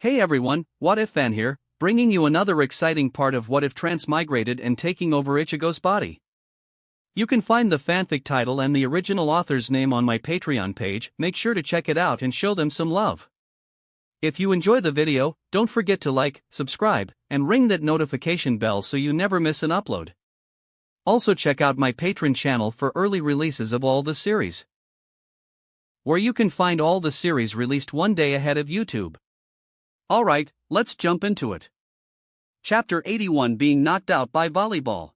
Hey everyone, What If Fan here, bringing you another exciting part of What If Transmigrated and taking over Ichigo's body. You can find the fanfic title and the original author's name on my Patreon page. Make sure to check it out and show them some love. If you enjoy the video, don't forget to like, subscribe, and ring that notification bell so you never miss an upload. Also check out my Patreon channel for early releases of all the series, where you can find all the series released one day ahead of YouTube. Alright, let's jump into it. Chapter 81, Being Knocked Out by Volleyball.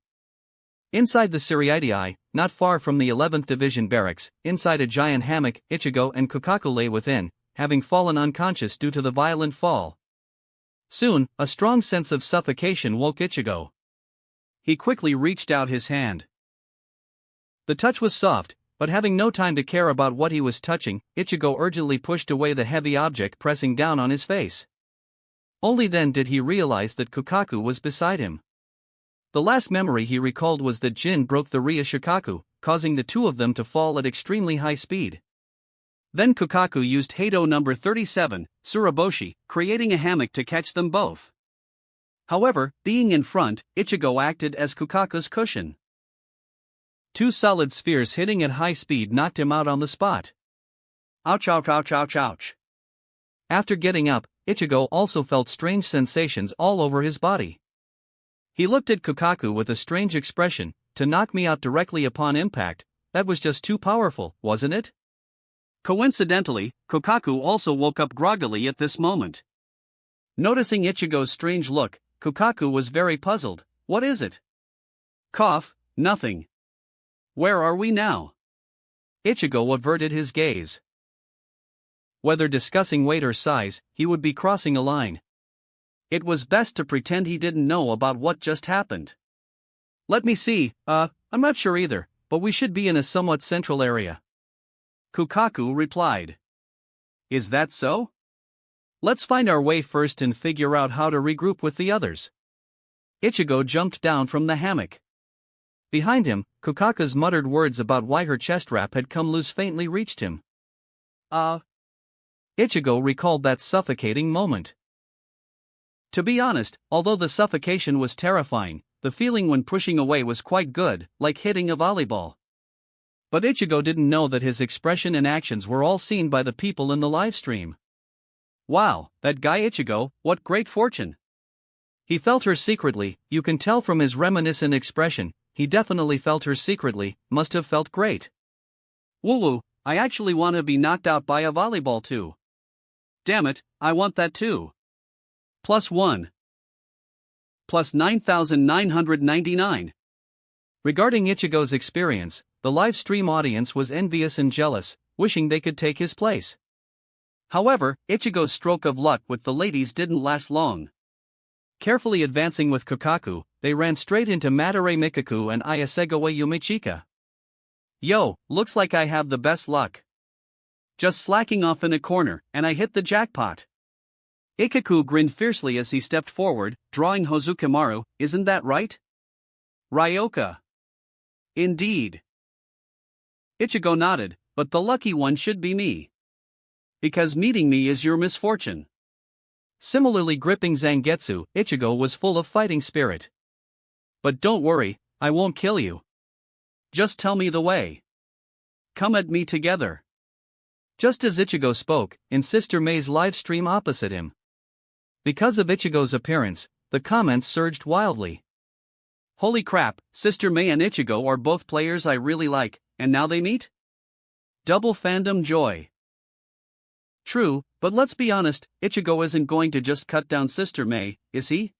Inside the Suriidii, not far from the 11th Division barracks, inside a giant hammock, Ichigo and Kukaku lay within, having fallen unconscious due to the violent fall. Soon, a strong sense of suffocation woke Ichigo. He quickly reached out his hand. The touch was soft, but having no time to care about what he was touching, Ichigo urgently pushed away the heavy object pressing down on his face. Only then did he realize that Kukaku was beside him. The last memory he recalled was that Jin broke the Ria Shikaku, causing the two of them to fall at extremely high speed. Then Kukaku used Hado number 37, Suraboshi, creating a hammock to catch them both. However, being in front, Ichigo acted as Kukaku's cushion. Two solid spheres hitting at high speed knocked him out on the spot. Ouch, ouch, ouch, ouch, ouch. After getting up, Ichigo also felt strange sensations all over his body. He looked at Kukaku with a strange expression. To knock me out directly upon impact, that was just too powerful, wasn't it? Coincidentally, Kukaku also woke up groggily at this moment. Noticing Ichigo's strange look, Kukaku was very puzzled. What is it? Cough, nothing. Where are we now? Ichigo averted his gaze. Whether discussing weight or size, he would be crossing a line. It was best to pretend he didn't know about what just happened. Let me see, I'm not sure either, but we should be in a somewhat central area. Kukaku replied. Is that so? Let's find our way first and figure out how to regroup with the others. Ichigo jumped down from the hammock. Behind him, Kukaku's muttered words about why her chest wrap had come loose faintly reached him. Ichigo recalled that suffocating moment. To be honest, although the suffocation was terrifying, the feeling when pushing away was quite good, like hitting a volleyball. But Ichigo didn't know that his expression and actions were all seen by the people in the livestream. Wow, that guy Ichigo, what great fortune! He felt her secretly. You can tell from his reminiscent expression, he definitely felt her secretly, must have felt great. Woo-woo, I actually want to be knocked out by a volleyball too. Damn it, I want that too. +1. Plus 9,999. Regarding Ichigo's experience, the live stream audience was envious and jealous, wishing they could take his place. However, Ichigo's stroke of luck with the ladies didn't last long. Carefully advancing with Kukaku, they ran straight into Madarei Mikaku and Ayasegawa Yumichika. Yo, looks like I have the best luck. Just slacking off in a corner, and I hit the jackpot. Ikaku grinned fiercely as he stepped forward, drawing Hozukimaru. Isn't that right? Ryoka. Indeed. Ichigo nodded, but the lucky one should be me. Because meeting me is your misfortune. Similarly gripping Zangetsu, Ichigo was full of fighting spirit. But don't worry, I won't kill you. Just tell me the way. Come at me together. Just as Ichigo spoke, in Sister May's live stream opposite him. Because of Ichigo's appearance, the comments surged wildly. Holy crap, Sister May and Ichigo are both players I really like, and now they meet? Double fandom joy. True, but let's be honest, Ichigo isn't going to just cut down Sister May, is he?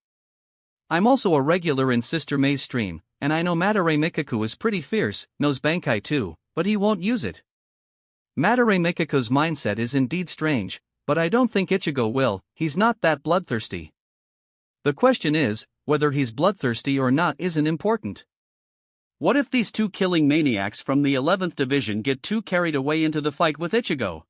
I'm also a regular in Sister May's stream, and I know Madarei Mikaku is pretty fierce, knows Bankai too, but he won't use it. Madarei Mikaku's mindset is indeed strange, but I don't think Ichigo will. He's not that bloodthirsty. The question is, whether he's bloodthirsty or not isn't important. What if these two killing maniacs from the 11th Division get too carried away into the fight with Ichigo?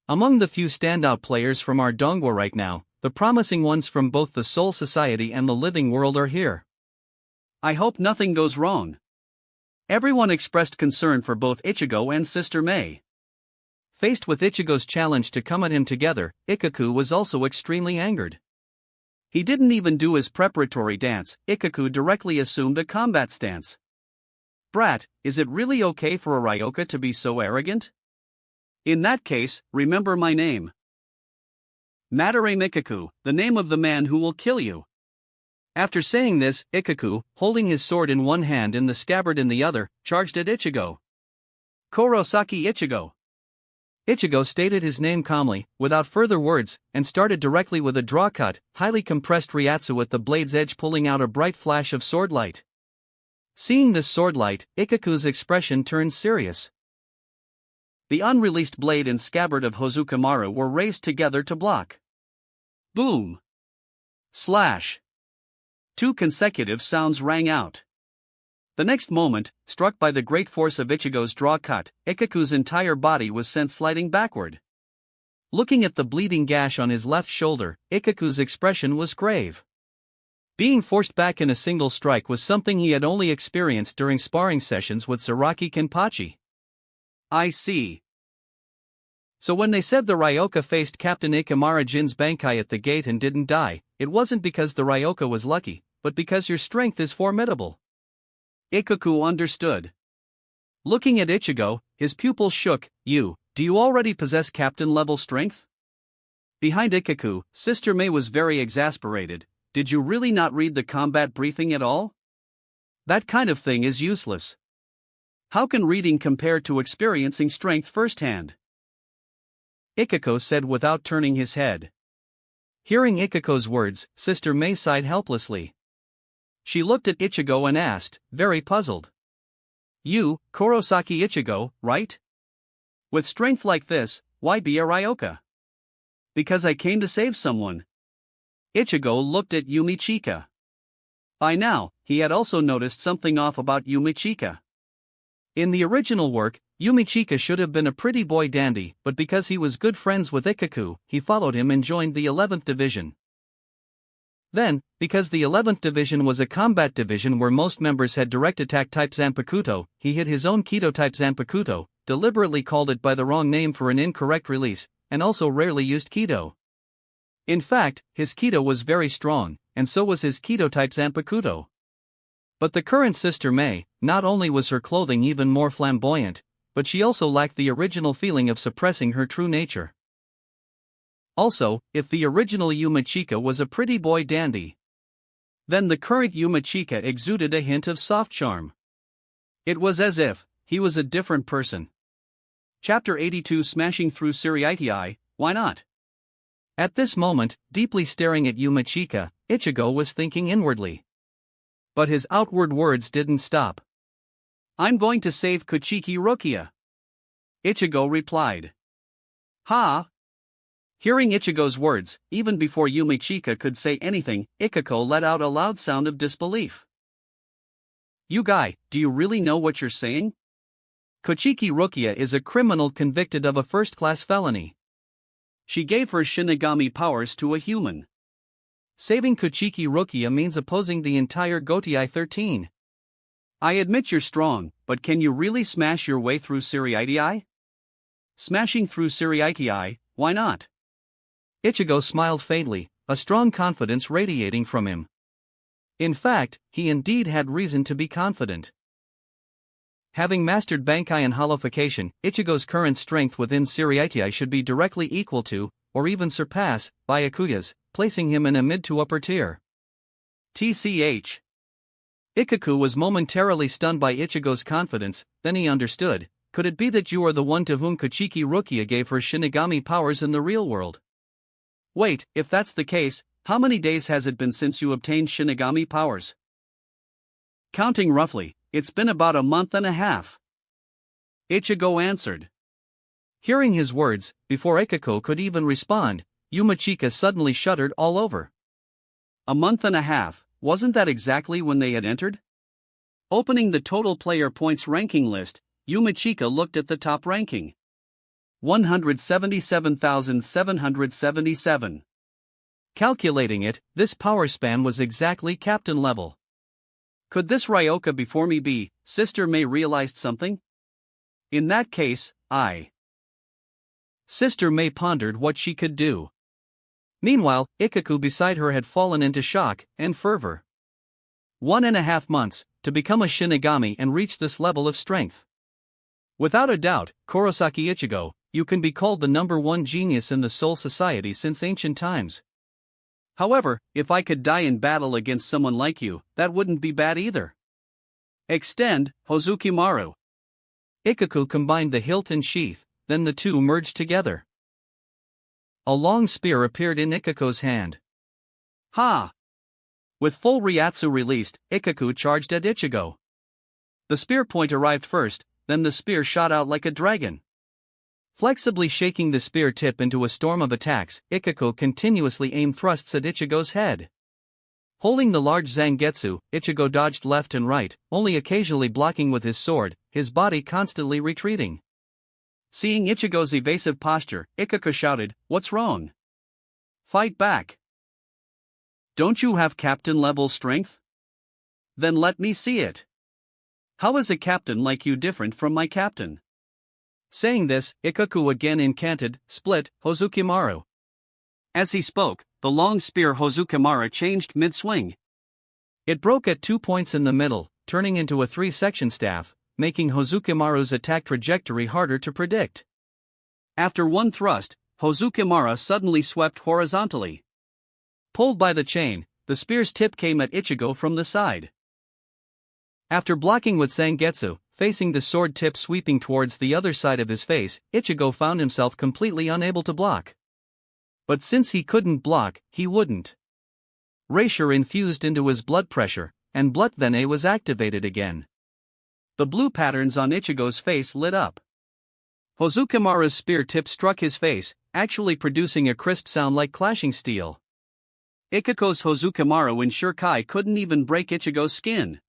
Among the few standout players from our Dongwa right now, the promising ones from both the Soul Society and the living world are here. I hope nothing goes wrong. Everyone expressed concern for both Ichigo and Sister May. Faced with Ichigo's challenge to come at him together, Ikaku was also extremely angered. He didn't even do his preparatory dance. Ikaku directly assumed a combat stance. Brat, is it really okay for a Ryoka to be so arrogant? In that case, remember my name. Madarame Ikaku, the name of the man who will kill you. After saying this, Ikaku, holding his sword in one hand and the scabbard in the other, charged at Ichigo. Kurosaki Ichigo. Ichigo stated his name calmly, without further words, and started directly with a draw-cut, highly compressed ryatsu at the blade's edge, pulling out a bright flash of sword light. Seeing this sword light, Ikaku's expression turned serious. The unreleased blade and scabbard of Hozukimaru were raised together to block. Boom! Slash! 2 consecutive sounds rang out. The next moment, struck by the great force of Ichigo's draw cut, Ikaku's entire body was sent sliding backward. Looking at the bleeding gash on his left shoulder, Ikaku's expression was grave. Being forced back in a single strike was something he had only experienced during sparring sessions with Saraki Kenpachi. I see. So when they said the Ryoka faced Captain Ikimara Jin's Bankai at the gate and didn't die, it wasn't because the Ryoka was lucky, but because your strength is formidable. Ikaku understood. Looking at Ichigo, his pupils shook. Do you already possess captain-level strength? Behind Ikaku, Sister May was very exasperated. Did you really not read the combat briefing at all? That kind of thing is useless. How can reading compare to experiencing strength firsthand? Ikaku said without turning his head. Hearing Ikaku's words, Sister May sighed helplessly. She looked at Ichigo and asked, very puzzled. You, Kurosaki Ichigo, right? With strength like this, why be a Ryoka? Because I came to save someone. Ichigo looked at Yumichika. By now, he had also noticed something off about Yumichika. In the original work, Yumichika should have been a pretty boy dandy, but because he was good friends with Ikaku, he followed him and joined the 11th Division. Then, because the 11th Division was a combat division where most members had direct attack type Zanpakuto, he hid his own Kido type Zanpakuto, deliberately called it by the wrong name for an incorrect release, and also rarely used Kido. In fact, his Kido was very strong, and so was his Kido type Zanpakuto. But the current Sister May, not only was her clothing even more flamboyant, but she also lacked the original feeling of suppressing her true nature. Also, if the original Yumichika was a pretty boy dandy, then the current Yumichika exuded a hint of soft charm. It was as if he was a different person. Chapter 82 Smashing Through Seriitii, why not? At this moment, deeply staring at Yumichika, Ichigo was thinking inwardly. But his outward words didn't stop. I'm going to save Kuchiki Rokia. Ichigo replied. Ha! Hearing Ichigo's words, even before Yumichika could say anything, Ikaku let out a loud sound of disbelief. You guy, do you really know what you're saying? Kuchiki Rokia is a criminal convicted of a first-class felony. She gave her Shinigami powers to a human. Saving Kuchiki Rokia means opposing the entire Gotei 13. I admit you're strong, but can you really smash your way through Seriitii? Smashing through Seriitii, why not? Ichigo smiled faintly, a strong confidence radiating from him. In fact, he indeed had reason to be confident. Having mastered Bankai and Holification, Ichigo's current strength within Seriitii should be directly equal to, or even surpass, Byakuya's, placing him in a mid to upper tier. TCH. Ikaku was momentarily stunned by Ichigo's confidence, then he understood. Could it be that you are the one to whom Kuchiki Rokia gave her Shinigami powers in the real world? Wait, if that's the case, how many days has it been since you obtained Shinigami powers? Counting roughly, it's been about a month and a half. Ichigo answered. Hearing his words, before Ikaku could even respond, Yumichika suddenly shuddered all over. A month and a half, wasn't that exactly when they had entered? Opening the total player points ranking list, Yumichika looked at the top ranking. 177,777. Calculating it, this power span was exactly captain level. Could this Ryoka before me be? Sister May realized something? In that case, Sister May pondered what she could do. Meanwhile, Ikaku beside her had fallen into shock and fervor. 1.5 months to become a Shinigami and reach this level of strength. Without a doubt, Kurosaki Ichigo, you can be called the #1 genius in the Soul Society since ancient times. However, if I could die in battle against someone like you, that wouldn't be bad either. Extend, Hozukimaru. Ikaku combined the hilt and sheath, then the two merged together. A long spear appeared in Ikaku's hand. Ha! With full Ryatsu released, Ikaku charged at Ichigo. The spear point arrived first, then the spear shot out like a dragon. Flexibly shaking the spear tip into a storm of attacks, Ikaku continuously aimed thrusts at Ichigo's head. Holding the large Zangetsu, Ichigo dodged left and right, only occasionally blocking with his sword, his body constantly retreating. Seeing Ichigo's evasive posture, Ikaku shouted, "What's wrong? Fight back! Don't you have captain-level strength? Then let me see it. How is a captain like you different from my captain?" Saying this, Ikaku again incanted, "Split, Hozukimaru." As he spoke, the long spear Hozukimaru changed mid-swing. It broke at 2 points in the middle, turning into a 3-section staff, making Hozukimaru's attack trajectory harder to predict. After one thrust, Hozukimaru suddenly swept horizontally. Pulled by the chain, the spear's tip came at Ichigo from the side. After blocking with Zangetsu, facing the sword tip sweeping towards the other side of his face, Ichigo found himself completely unable to block. But since he couldn't block, he wouldn't. Racier infused into his blood pressure, and Blood Vene was activated again. The blue patterns on Ichigo's face lit up. Hozukimaru's spear tip struck his face, actually producing a crisp sound like clashing steel. Ikaku's Hozukimaru in Shurkai couldn't even break Ichigo's skin.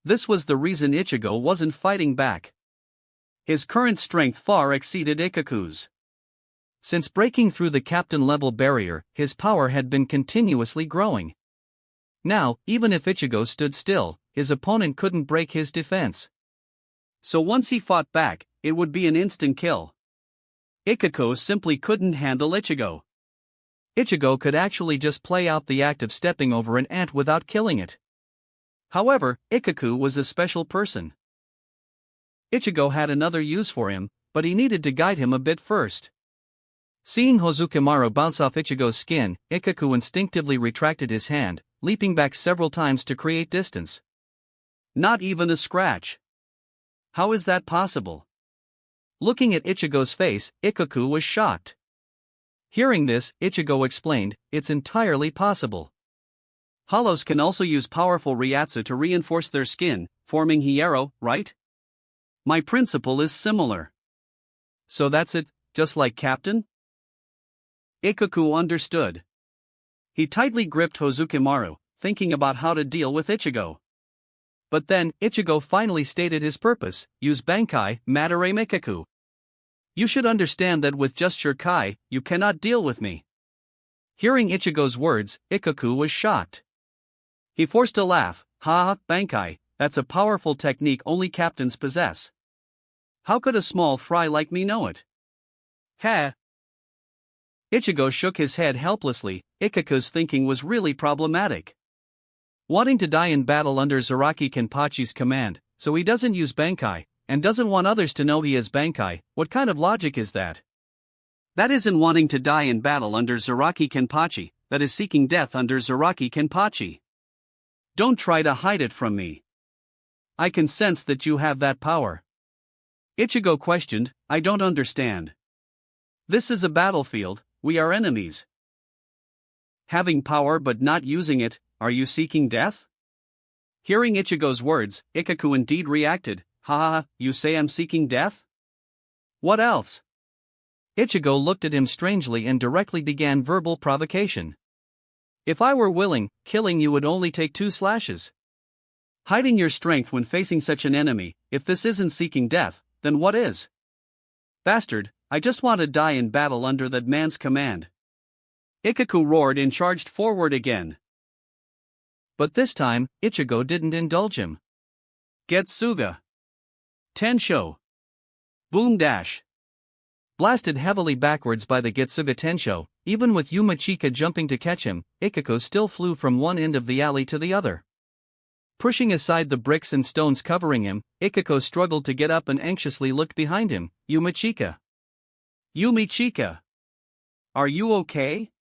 This was the reason Ichigo wasn't fighting back. His current strength far exceeded Ikaku's. Since breaking through the captain-level barrier, his power had been continuously growing. Now, even if Ichigo stood still, his opponent couldn't break his defense. So once he fought back, it would be an instant kill. Ikaku simply couldn't handle Ichigo. Ichigo could actually just play out the act of stepping over an ant without killing it. However, Ikaku was a special person. Ichigo had another use for him, but he needed to guide him a bit first. Seeing Hozukimaru bounce off Ichigo's skin, Ikaku instinctively retracted his hand, leaping back several times to create distance. Not even a scratch. How is that possible? Looking at Ichigo's face, Ikaku was shocked. Hearing this, Ichigo explained, "It's entirely possible. Hollows can also use powerful Ryatsu to reinforce their skin, forming Hiero, right? My principle is similar." So that's it, just like Captain? Ikaku understood. He tightly gripped Hozukimaru, thinking about how to deal with Ichigo. But then, Ichigo finally stated his purpose: use Bankai, Madarame Ikaku. You should understand that with just Shurkai, you cannot deal with me. Hearing Ichigo's words, Ikaku was shocked. He forced a laugh. "Ha, Bankai, that's a powerful technique only captains possess. How could a small fry like me know it?" "Heh." Ichigo shook his head helplessly. Ikaku's thinking was really problematic. Wanting to die in battle under Zaraki Kenpachi's command, so he doesn't use Bankai, and doesn't want others to know he has Bankai, what kind of logic is that? That isn't wanting to die in battle under Zaraki Kenpachi, that is seeking death under Zaraki Kenpachi. Don't try to hide it from me. I can sense that you have that power. Ichigo questioned, "I don't understand. This is a battlefield, we are enemies. Having power but not using it, are you seeking death?" Hearing Ichigo's words, Ikaku indeed reacted. "Ha, you say I'm seeking death? What else?" Ichigo looked at him strangely and directly began verbal provocation. "If I were willing, killing you would only take 2 slashes. Hiding your strength when facing such an enemy, if this isn't seeking death, then what is? Bastard, I just want to die in battle under that man's command." Ikaku roared and charged forward again. But this time, Ichigo didn't indulge him. "Getsuga. Tensho. Boom dash." Blasted heavily backwards by the Getsuga Tensho, even with Yuma Chika jumping to catch him, Ichigo still flew from one end of the alley to the other. Pushing aside the bricks and stones covering him, Ichigo struggled to get up and anxiously looked behind him. Yuma Chika. Yumi Chika. Are you okay?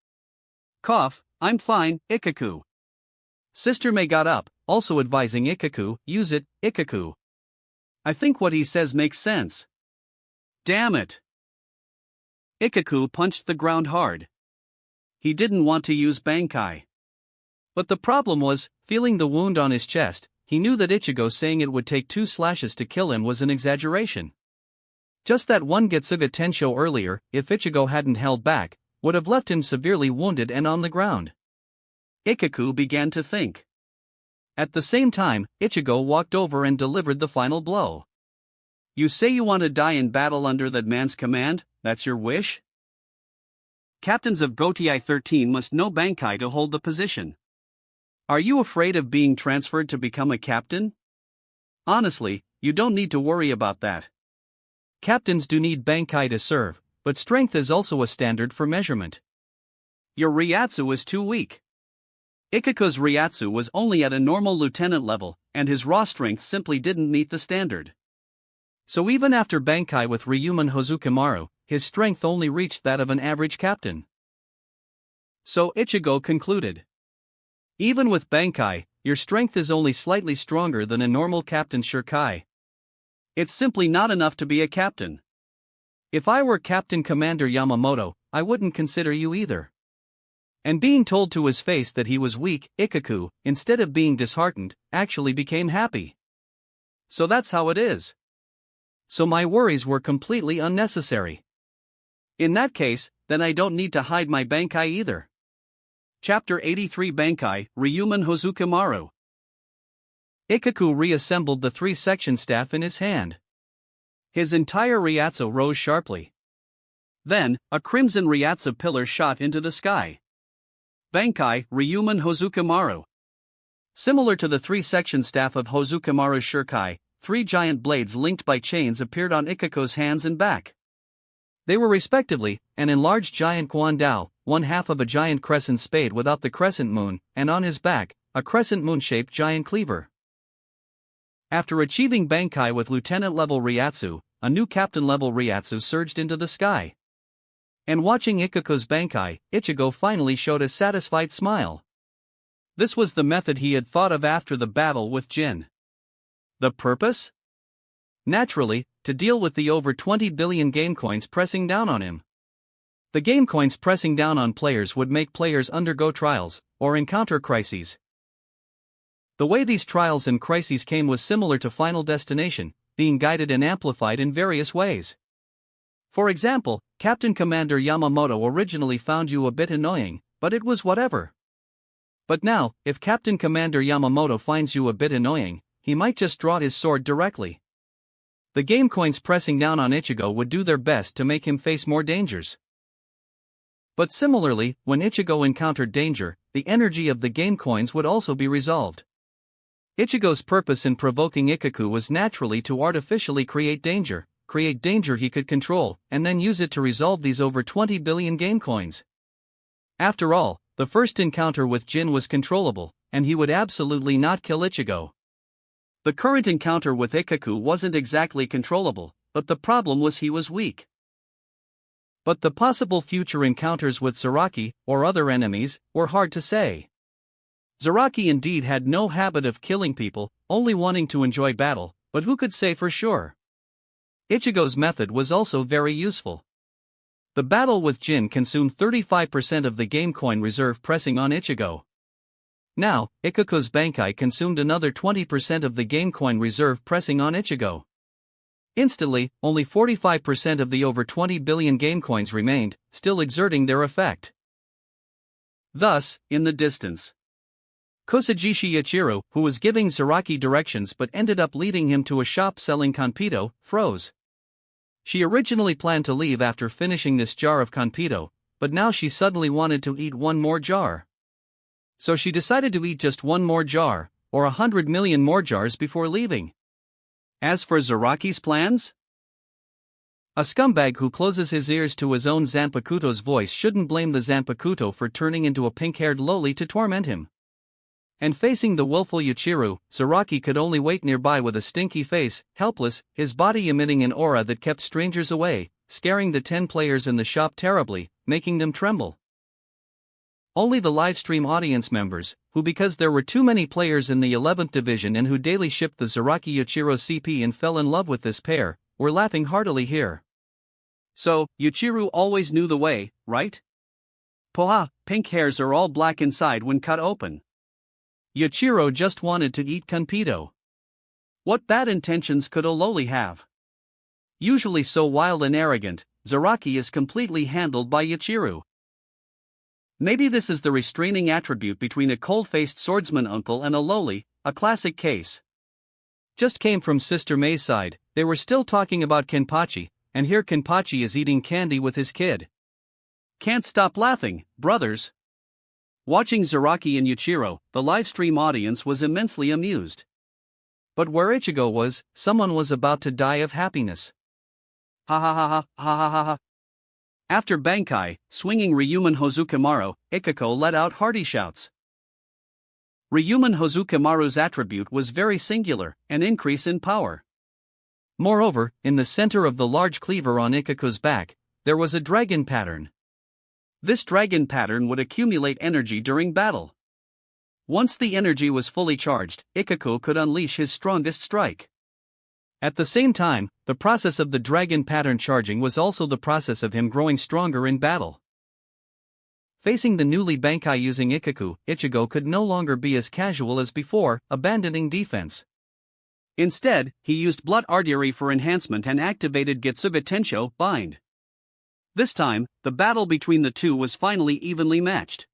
Cough, I'm fine, Ichigo. Sister May got up, also advising Ichigo, use it, Ichigo. I think what he says makes sense. Damn it. Ichigo punched the ground hard. He didn't want to use Bankai. But the problem was, feeling the wound on his chest, he knew that Ichigo saying it would take 2 slashes to kill him was an exaggeration. Just that one Getsuga Tensho earlier, if Ichigo hadn't held back, would have left him severely wounded and on the ground. Ichigo began to think. At the same time, Ichigo walked over and delivered the final blow. You say you want to die in battle under that man's command, that's your wish? Captains of Gotei 13 must know Bankai to hold the position. Are you afraid of being transferred to become a captain? Honestly, you don't need to worry about that. Captains do need Bankai to serve, but strength is also a standard for measurement. Your Ryatsu is too weak. Ichigo's Ryatsu was only at a normal lieutenant level, and his raw strength simply didn't meet the standard. So even after Bankai with Ryuman Hozukimaru, his strength only reached that of an average captain. So Ichigo concluded. Even with Bankai, your strength is only slightly stronger than a normal captain's Shirkai. It's simply not enough to be a captain. If I were Captain Commander Yamamoto, I wouldn't consider you either. And being told to his face that he was weak, Ichigo, instead of being disheartened, actually became happy. So that's how it is. So my worries were completely unnecessary. In that case, then I don't need to hide my Bankai either. Chapter 83 Bankai, Ryuman Hozukimaru. Ichigo reassembled the 3-section staff in his hand. His entire Ryatsu rose sharply. Then, a crimson Ryatsu pillar shot into the sky. Bankai, Ryuman Hozukimaru. Similar to the 3-section staff of Hozukimaru's Shirkai, 3 giant blades linked by chains appeared on Ichigo's hands and back. They were respectively, an enlarged giant guandao, 1/2 of a giant crescent spade without the crescent moon, and on his back, a crescent moon-shaped giant cleaver. After achieving Bankai with lieutenant-level Ryatsu, a new captain-level Ryatsu surged into the sky. And watching Ichigo's Bankai, Ichigo finally showed a satisfied smile. This was the method he had thought of after the battle with Jin. The purpose? Naturally, to deal with the over 20 billion game coins pressing down on him. The game coins pressing down on players would make players undergo trials, or encounter crises. The way these trials and crises came was similar to Final Destination, being guided and amplified in various ways. For example, Captain Commander Yamamoto originally found you a bit annoying, but it was whatever. But now, if Captain Commander Yamamoto finds you a bit annoying, he might just draw his sword directly. The game coins pressing down on Ichigo would do their best to make him face more dangers. But similarly, when Ichigo encountered danger, the energy of the game coins would also be resolved. Ichigo's purpose in provoking Ichigo was naturally to artificially create danger he could control, and then use it to resolve these over 20 billion game coins. After all, the first encounter with Jin was controllable, and he would absolutely not kill Ichigo. The current encounter with Ichigo wasn't exactly controllable, but the problem was he was weak. But the possible future encounters with Zaraki, or other enemies, were hard to say. Zaraki indeed had no habit of killing people, only wanting to enjoy battle, but who could say for sure? Ichigo's method was also very useful. The battle with Jin consumed 35% of the game coin reserve pressing on Ichigo. Now, Ichigo's Bankai consumed another 20% of the game coin reserve pressing on Ichigo. Instantly, only 45% of the over 20 billion game coins remained, still exerting their effect. Thus, in the distance, Kosajishi Yachiru, who was giving Zaraki directions but ended up leading him to a shop selling Kanpito, froze. She originally planned to leave after finishing this jar of Kanpito, but now she suddenly wanted to eat one more jar. So she decided to eat just one more jar, or 100 million more jars before leaving. As for Zaraki's plans? A scumbag who closes his ears to his own Zanpakuto's voice shouldn't blame the Zanpakuto for turning into a pink-haired loli to torment him. And facing the willful Yuichiro, Zaraki could only wait nearby with a stinky face, helpless, his body emitting an aura that kept strangers away, scaring the 10 players in the shop terribly, making them tremble. Only the livestream audience members, who because there were too many players in the 11th division and who daily shipped the Zaraki Yuichiro CP and fell in love with this pair, were laughing heartily here. So, Yuichiro always knew the way, right? Poha, pink hairs are all black inside when cut open. Yuichiro just wanted to eat Kunpito. What bad intentions could a loli have? Usually so wild and arrogant, Zaraki is completely handled by Yuichiro. Maybe this is the restraining attribute between a cold-faced swordsman uncle and a loli, a classic case. Just came from Sister May's side, they were still talking about Kenpachi, and here Kenpachi is eating candy with his kid. Can't stop laughing, brothers. Watching Zaraki and Yuichiro, the livestream audience was immensely amused. But where Ichigo was, someone was about to die of happiness. Ha ha ha ha ha ha ha ha. After Bankai, swinging Ryuman Hozukimaru, Ichigo let out hearty shouts. Ryuman Hozukimaru's attribute was very singular, an increase in power. Moreover, in the center of the large cleaver on Ichigo's back, there was a dragon pattern. This dragon pattern would accumulate energy during battle. Once the energy was fully charged, Ichigo could unleash his strongest strike. At the same time, the process of the dragon pattern charging was also the process of him growing stronger in battle. Facing the newly Bankai using Ichigo could no longer be as casual as before, abandoning defense. Instead, he used Blood Artillery for enhancement and activated Getsuga Tensho, Bind. This time, the battle between the two was finally evenly matched.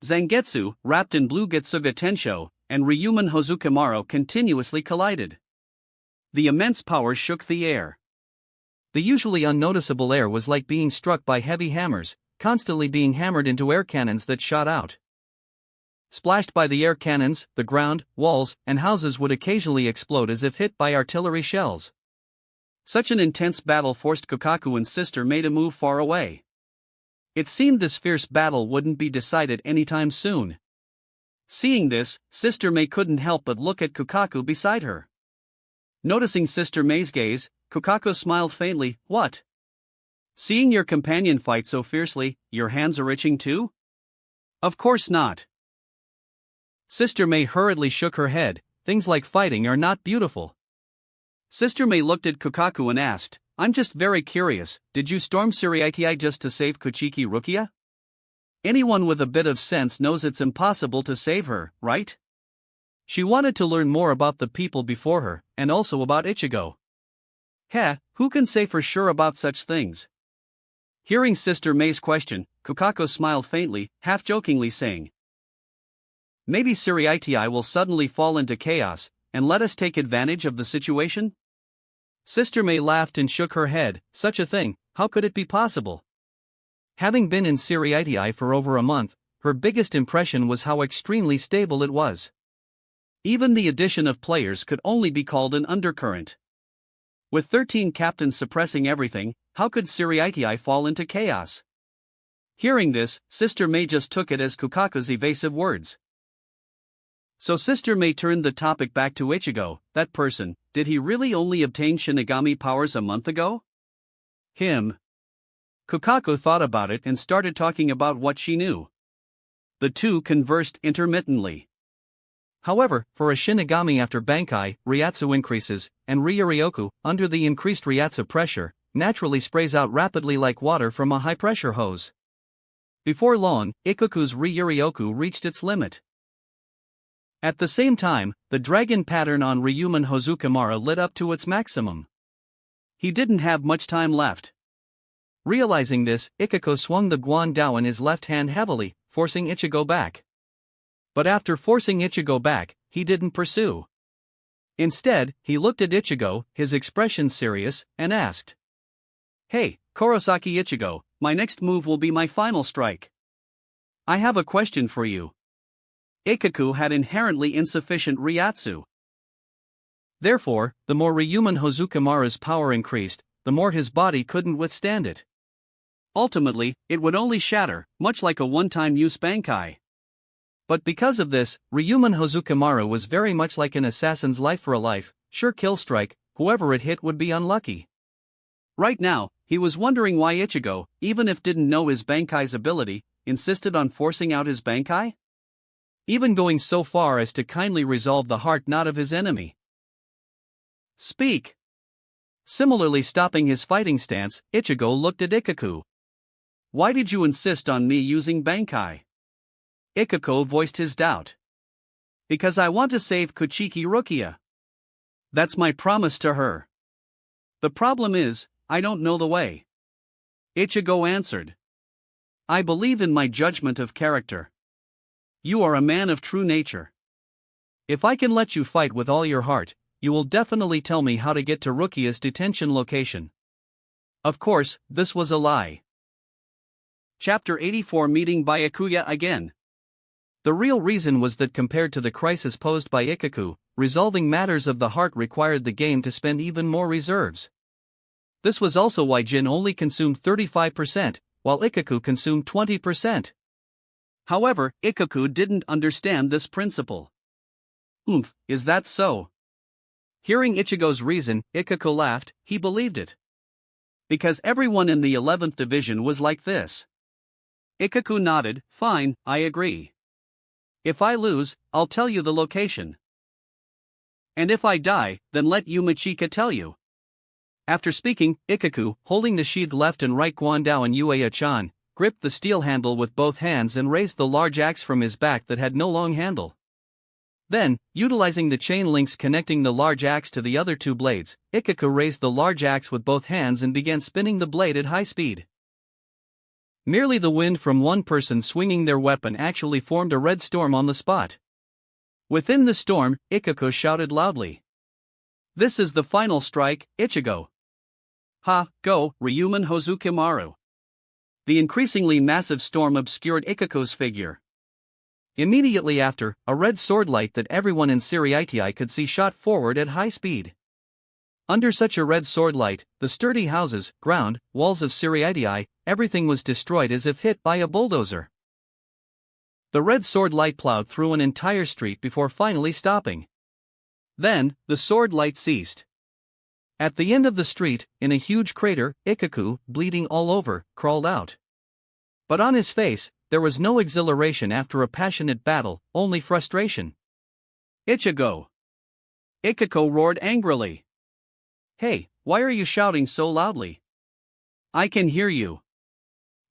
Zangetsu, wrapped in blue Getsuga Tensho, and Ryuman Hozukimaru continuously collided. The immense power shook the air. The usually unnoticeable air was like being struck by heavy hammers, constantly being hammered into air cannons that shot out. Splashed by the air cannons, the ground, walls, and houses would occasionally explode as if hit by artillery shells. Such an intense battle forced Kokaku and Sister May to move far away. It seemed this fierce battle wouldn't be decided anytime soon. Seeing this, Sister May couldn't help but look at Kokaku beside her. Noticing Sister May's gaze, Kokaku smiled faintly. What? Seeing your companion fight so fiercely, your hands are itching too? Of course not. Sister May hurriedly shook her head. Things like fighting are not beautiful. Sister May looked at Kokaku and asked, I'm just very curious, did you storm Suriitii just to save Kuchiki Rukia? Anyone with a bit of sense knows it's impossible to save her, right? She wanted to learn more about the people before her, and also about Ichigo. Heh, who can say for sure about such things? Hearing Sister May's question, Kokaku smiled faintly, half-jokingly saying, maybe Suriitii will suddenly fall into chaos, and let us take advantage of the situation? Sister May laughed and shook her head. Such a thing, how could it be possible? Having been in Suriitii for over a month, her biggest impression was how extremely stable it was. Even the addition of players could only be called an undercurrent. With 13 captains suppressing everything, how could Suriitii fall into chaos? Hearing this, Sister May just took it as Kokaku's evasive words. So Sister May turned the topic back to Ichigo. That person, did he really only obtain Shinigami powers a month ago? Him. Kokaku thought about it and started talking about what she knew. The two conversed intermittently. However, for a Shinigami after Bankai, Ryatsu increases, and Ryuryoku, under the increased Ryatsu pressure, naturally sprays out rapidly like water from a high-pressure hose. Before long, Ikuku's Ryuryoku reached its limit. At the same time, the dragon pattern on Ryuman Hozukimaru lit up to its maximum. He didn't have much time left. Realizing this, Ichigo swung the Guan Dao in his left hand heavily, forcing Ichigo back. But after forcing Ichigo back, he didn't pursue. Instead, he looked at Ichigo, his expression serious, and asked, Hey, Kurosaki Ichigo, my next move will be my final strike. I have a question for you. Ikuku had inherently insufficient Ryatsu. Therefore, the more Ryuman Hozukimaru's power increased, the more his body couldn't withstand it. Ultimately, it would only shatter, much like a one-time use bankai. But because of this, Ryuman Hozukimaru was very much like an assassin's life for a life, sure kill strike, whoever it hit would be unlucky. Right now, he was wondering why Ichigo, even if didn't know his bankai's ability, insisted on forcing out his bankai? Even going so far as to kindly resolve the heart knot of his enemy. Speak! Similarly stopping his fighting stance, Ichigo looked at Ikaku. Why did you insist on me using bankai? Ikaku voiced his doubt. Because I want to save Kuchiki Rukia. That's my promise to her. The problem is, I don't know the way. Ichigo answered. I believe in my judgment of character. You are a man of true nature. If I can let you fight with all your heart, you will definitely tell me how to get to Rukia's detention location. Of course, this was a lie. Chapter 84 Meeting Byakuya again. The real reason was that compared to the crisis posed by Ikaku, resolving matters of the heart required the game to spend even more reserves. This was also why Jin only consumed 35%, while Ikaku consumed 20%. However, Ikaku didn't understand this principle. Is that so? Hearing Ichigo's reason, Ikaku laughed. He believed it. Because everyone in the 11th division was like this. Ikaku nodded. Fine, I agree. If I lose, I'll tell you the location. And if I die, then let Yumachika tell you. After speaking, Ikaku, holding the sheathed left and right Guandao and Yueya-chan, gripped the steel handle with both hands and raised the large axe from his back that had no long handle. Then, utilizing the chain links connecting the large axe to the other two blades, Ikaku raised the large axe with both hands and began spinning the blade at high speed. Merely the wind from one person swinging their weapon actually formed a red storm on the spot. Within the storm, Ikaku shouted loudly. This is the final strike, Ichigo. Ha, go, Ryuman Hozukimaru. The increasingly massive storm obscured Ikaku's figure. Immediately after, a red sword light that everyone in Siriitii could see shot forward at high speed. Under such a red sword light, the sturdy houses, ground, walls of Siriitii, everything was destroyed as if hit by a bulldozer. The red sword light plowed through an entire street before finally stopping. Then, the sword light ceased. At the end of the street, in a huge crater, Ikaku, bleeding all over, crawled out. But on his face, there was no exhilaration after a passionate battle, only frustration. Ichigo! Ikaku roared angrily. Hey, why are you shouting so loudly? I can hear you.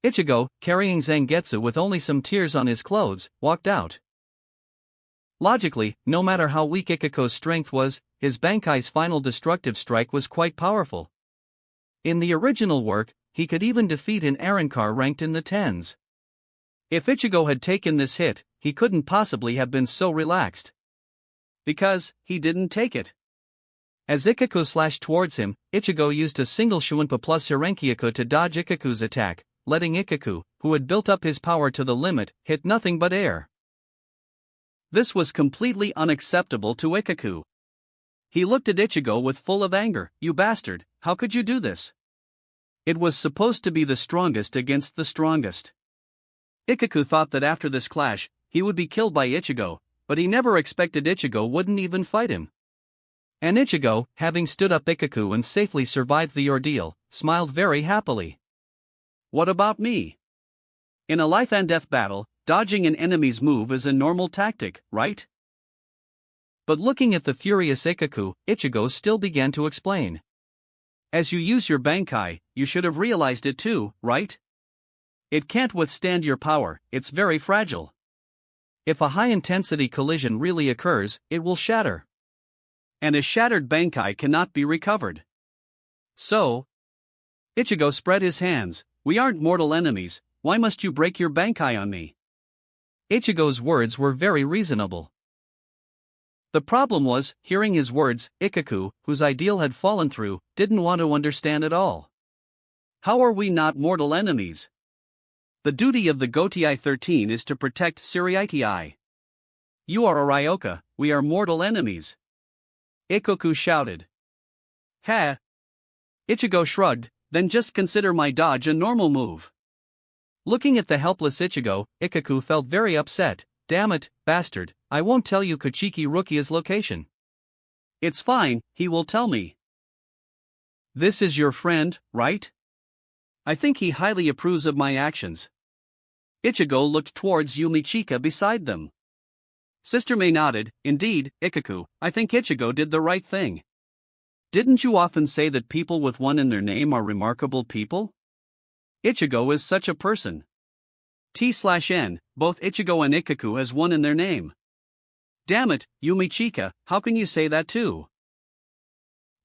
Ichigo, carrying Zangetsu with only some tears on his clothes, walked out. Logically, no matter how weak Ikaku's strength was, his bankai's final destructive strike was quite powerful. In the original work, he could even defeat an Arrancar ranked in the tens. If Ichigo had taken this hit, he couldn't possibly have been so relaxed. Because, he didn't take it. As Ikaku slashed towards him, Ichigo used a single Shuinpa plus Hirenkyaku to dodge Ikaku's attack, letting Ikaku, who had built up his power to the limit, hit nothing but air. This was completely unacceptable to Ikaku. He looked at Ichigo with full of anger. You bastard, how could you do this? It was supposed to be the strongest against the strongest. Ikaku thought that after this clash, he would be killed by Ichigo, but he never expected Ichigo wouldn't even fight him. And Ichigo, having stood up Ikaku and safely survived the ordeal, smiled very happily. What about me? In a life-and-death battle, dodging an enemy's move is a normal tactic, right? But looking at the furious Ikaku, Ichigo still began to explain. As you use your bankai, you should have realized it too, right? It can't withstand your power, it's very fragile. If a high-intensity collision really occurs, it will shatter. And a shattered bankai cannot be recovered. So, Ichigo spread his hands. We aren't mortal enemies, why must you break your bankai on me? Ichigo's words were very reasonable. The problem was, hearing his words, Ikaku, whose ideal had fallen through, didn't want to understand at all. How are we not mortal enemies? The duty of the Gotei 13 is to protect Siriitii. You are a Ryoka, we are mortal enemies. Ikaku shouted. Ha! Ichigo shrugged, then just consider my dodge a normal move. Looking at the helpless Ichigo, Ikaku felt very upset. Damn it, bastard, I won't tell you Kochiki Rukia's location. It's fine, he will tell me. This is your friend, right? I think he highly approves of my actions. Ichigo looked towards Yumichika beside them. Sister Mei nodded. Indeed, Ikaku, I think Ichigo did the right thing. Didn't you often say that people with one in their name are remarkable people? Ichigo is such a person. T/N, both Ichigo and Ikaku has one in their name. Damn it, Yumichika, how can you say that too?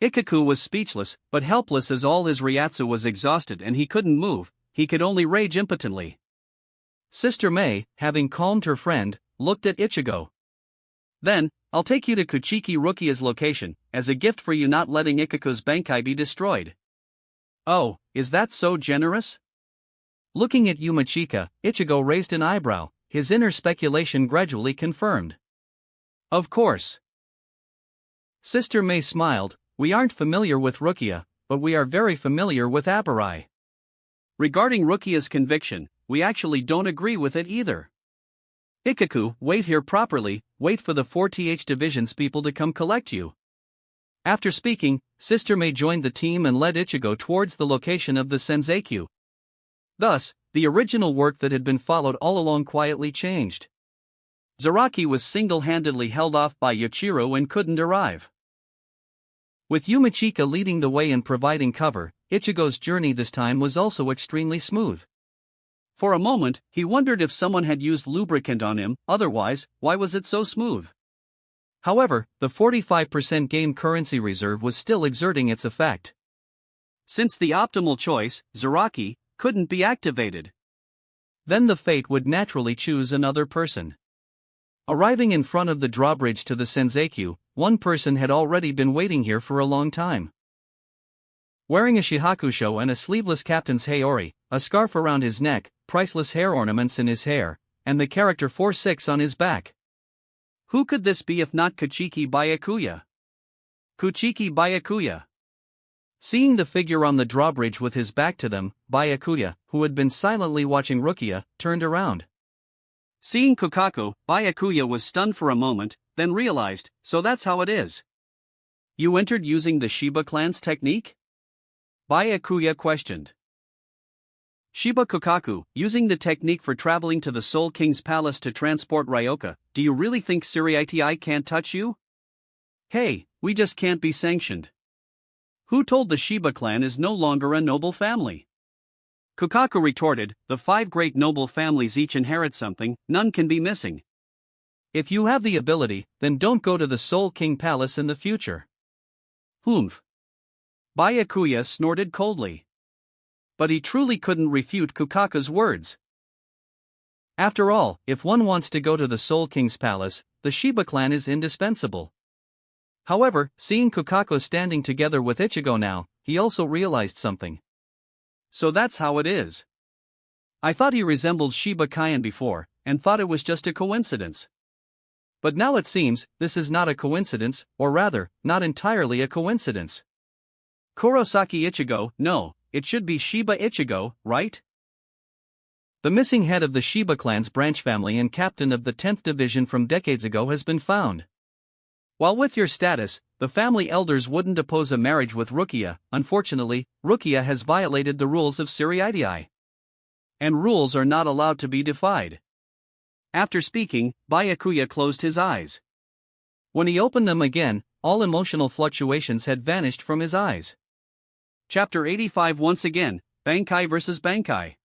Ikaku was speechless, but helpless as all his Ryatsu was exhausted and he couldn't move, he could only rage impotently. Sister Mei, having calmed her friend, looked at Ichigo. Then, I'll take you to Kochiki Rukia's location, as a gift for you not letting Ikaku's Bankai be destroyed. Oh, is that so generous? Looking at Yumichika, Ichigo raised an eyebrow, his inner speculation gradually confirmed. Of course. Sister Mei smiled. We aren't familiar with Rukia, but we are very familiar with Abarai. Regarding Rukia's conviction, we actually don't agree with it either. Ikaku, wait here properly, wait for the 4th Division's people to come collect you. After speaking, Sister Mei joined the team and led Ichigo towards the location of the Senzakyu. Thus, the original work that had been followed all along quietly changed. Zaraki was single-handedly held off by Yoichiro and couldn't arrive. With Yumichika leading the way and providing cover, Ichigo's journey this time was also extremely smooth. For a moment, he wondered if someone had used lubricant on him, otherwise, why was it so smooth? However, the 45% game currency reserve was still exerting its effect. Since the optimal choice, Zaraki, couldn't be activated. Then the fate would naturally choose another person. Arriving in front of the drawbridge to the Senzakyu, one person had already been waiting here for a long time. Wearing a shihakusho and a sleeveless captain's haori, a scarf around his neck, priceless hair ornaments in his hair, and the character 46 on his back. Who could this be if not Kochiki Byakuya? Kochiki Byakuya. Seeing the figure on the drawbridge with his back to them, Byakuya, who had been silently watching Rukia, turned around. Seeing Kokaku, Byakuya was stunned for a moment, then realized, so that's how it is. You entered using the Shiba clan's technique? Byakuya questioned. Shiba Kokaku, using the technique for traveling to the Soul King's palace to transport Ryoka, do you really think Suriitii can't touch you? Hey, we just can't be sanctioned. Who told the Shiba clan is no longer a noble family? Kokaku retorted, the 5 great noble families each inherit something, none can be missing. If you have the ability, then don't go to the Soul King palace in the future. Humph. Byakuya snorted coldly. But he truly couldn't refute Kokaku's words. After all, if one wants to go to the Soul King's palace, the Shiba clan is indispensable. However, seeing Kokaku standing together with Ichigo now, he also realized something. So that's how it is. I thought he resembled Shiba Kyan before, and thought it was just a coincidence. But now it seems, this is not a coincidence, or rather, not entirely a coincidence. Kurosaki Ichigo, no, it should be Shiba Ichigo, right? The missing head of the Shiba clan's branch family and captain of the 10th division from decades ago has been found. While with your status, the family elders wouldn't oppose a marriage with Rukia. Unfortunately, Rukia has violated the rules of Suriitii. And rules are not allowed to be defied. After speaking, Byakuya closed his eyes. When he opened them again, all emotional fluctuations had vanished from his eyes. Chapter 85 once again, Bankai vs. Bankai.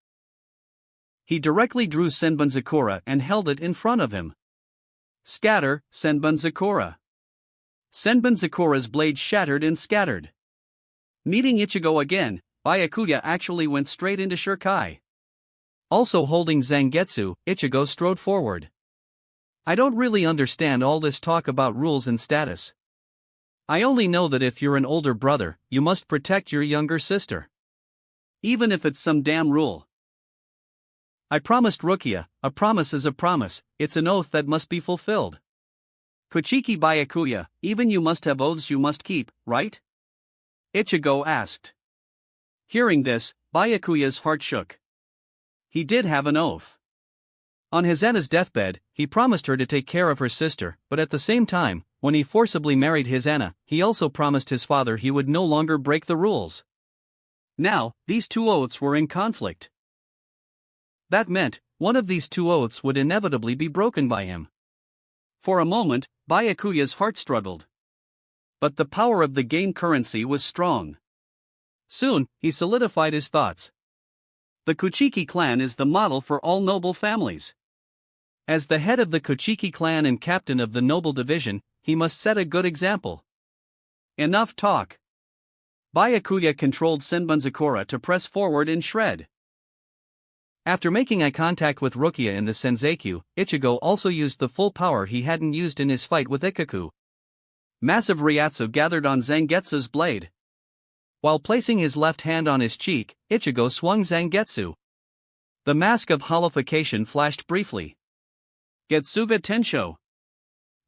He directly drew Senbun and held it in front of him. Scatter, Senbun. Senbun blade shattered and scattered. Meeting Ichigo again, Byakuya actually went straight into Shirkai. Also holding Zangetsu, Ichigo strode forward. I don't really understand all this talk about rules and status. I only know that if you're an older brother, you must protect your younger sister. Even if it's some damn rule. I promised Rukia, a promise is a promise, it's an oath that must be fulfilled. Kochiki Byakuya, even you must have oaths you must keep, right? Ichigo asked. Hearing this, Byakuya's heart shook. He did have an oath. On his Anna's deathbed, he promised her to take care of her sister, but at the same time, when he forcibly married his Anna, he also promised his father he would no longer break the rules. Now, these two oaths were in conflict. That meant, one of these two oaths would inevitably be broken by him. For a moment, Byakuya's heart struggled. But the power of the game currency was strong. Soon, he solidified his thoughts. The Kuchiki clan is the model for all noble families. As the head of the Kuchiki clan and captain of the noble division, he must set a good example. Enough talk. Byakuya controlled Senbunzakura to press forward and shred. After making eye contact with Rukia in the Senzakyu, Ichigo also used the full power he hadn't used in his fight with Ikkaku. Massive Ryatsu gathered on Zangetsu's blade. While placing his left hand on his cheek, Ichigo swung Zangetsu. The mask of holification flashed briefly. Getsuga Tensho.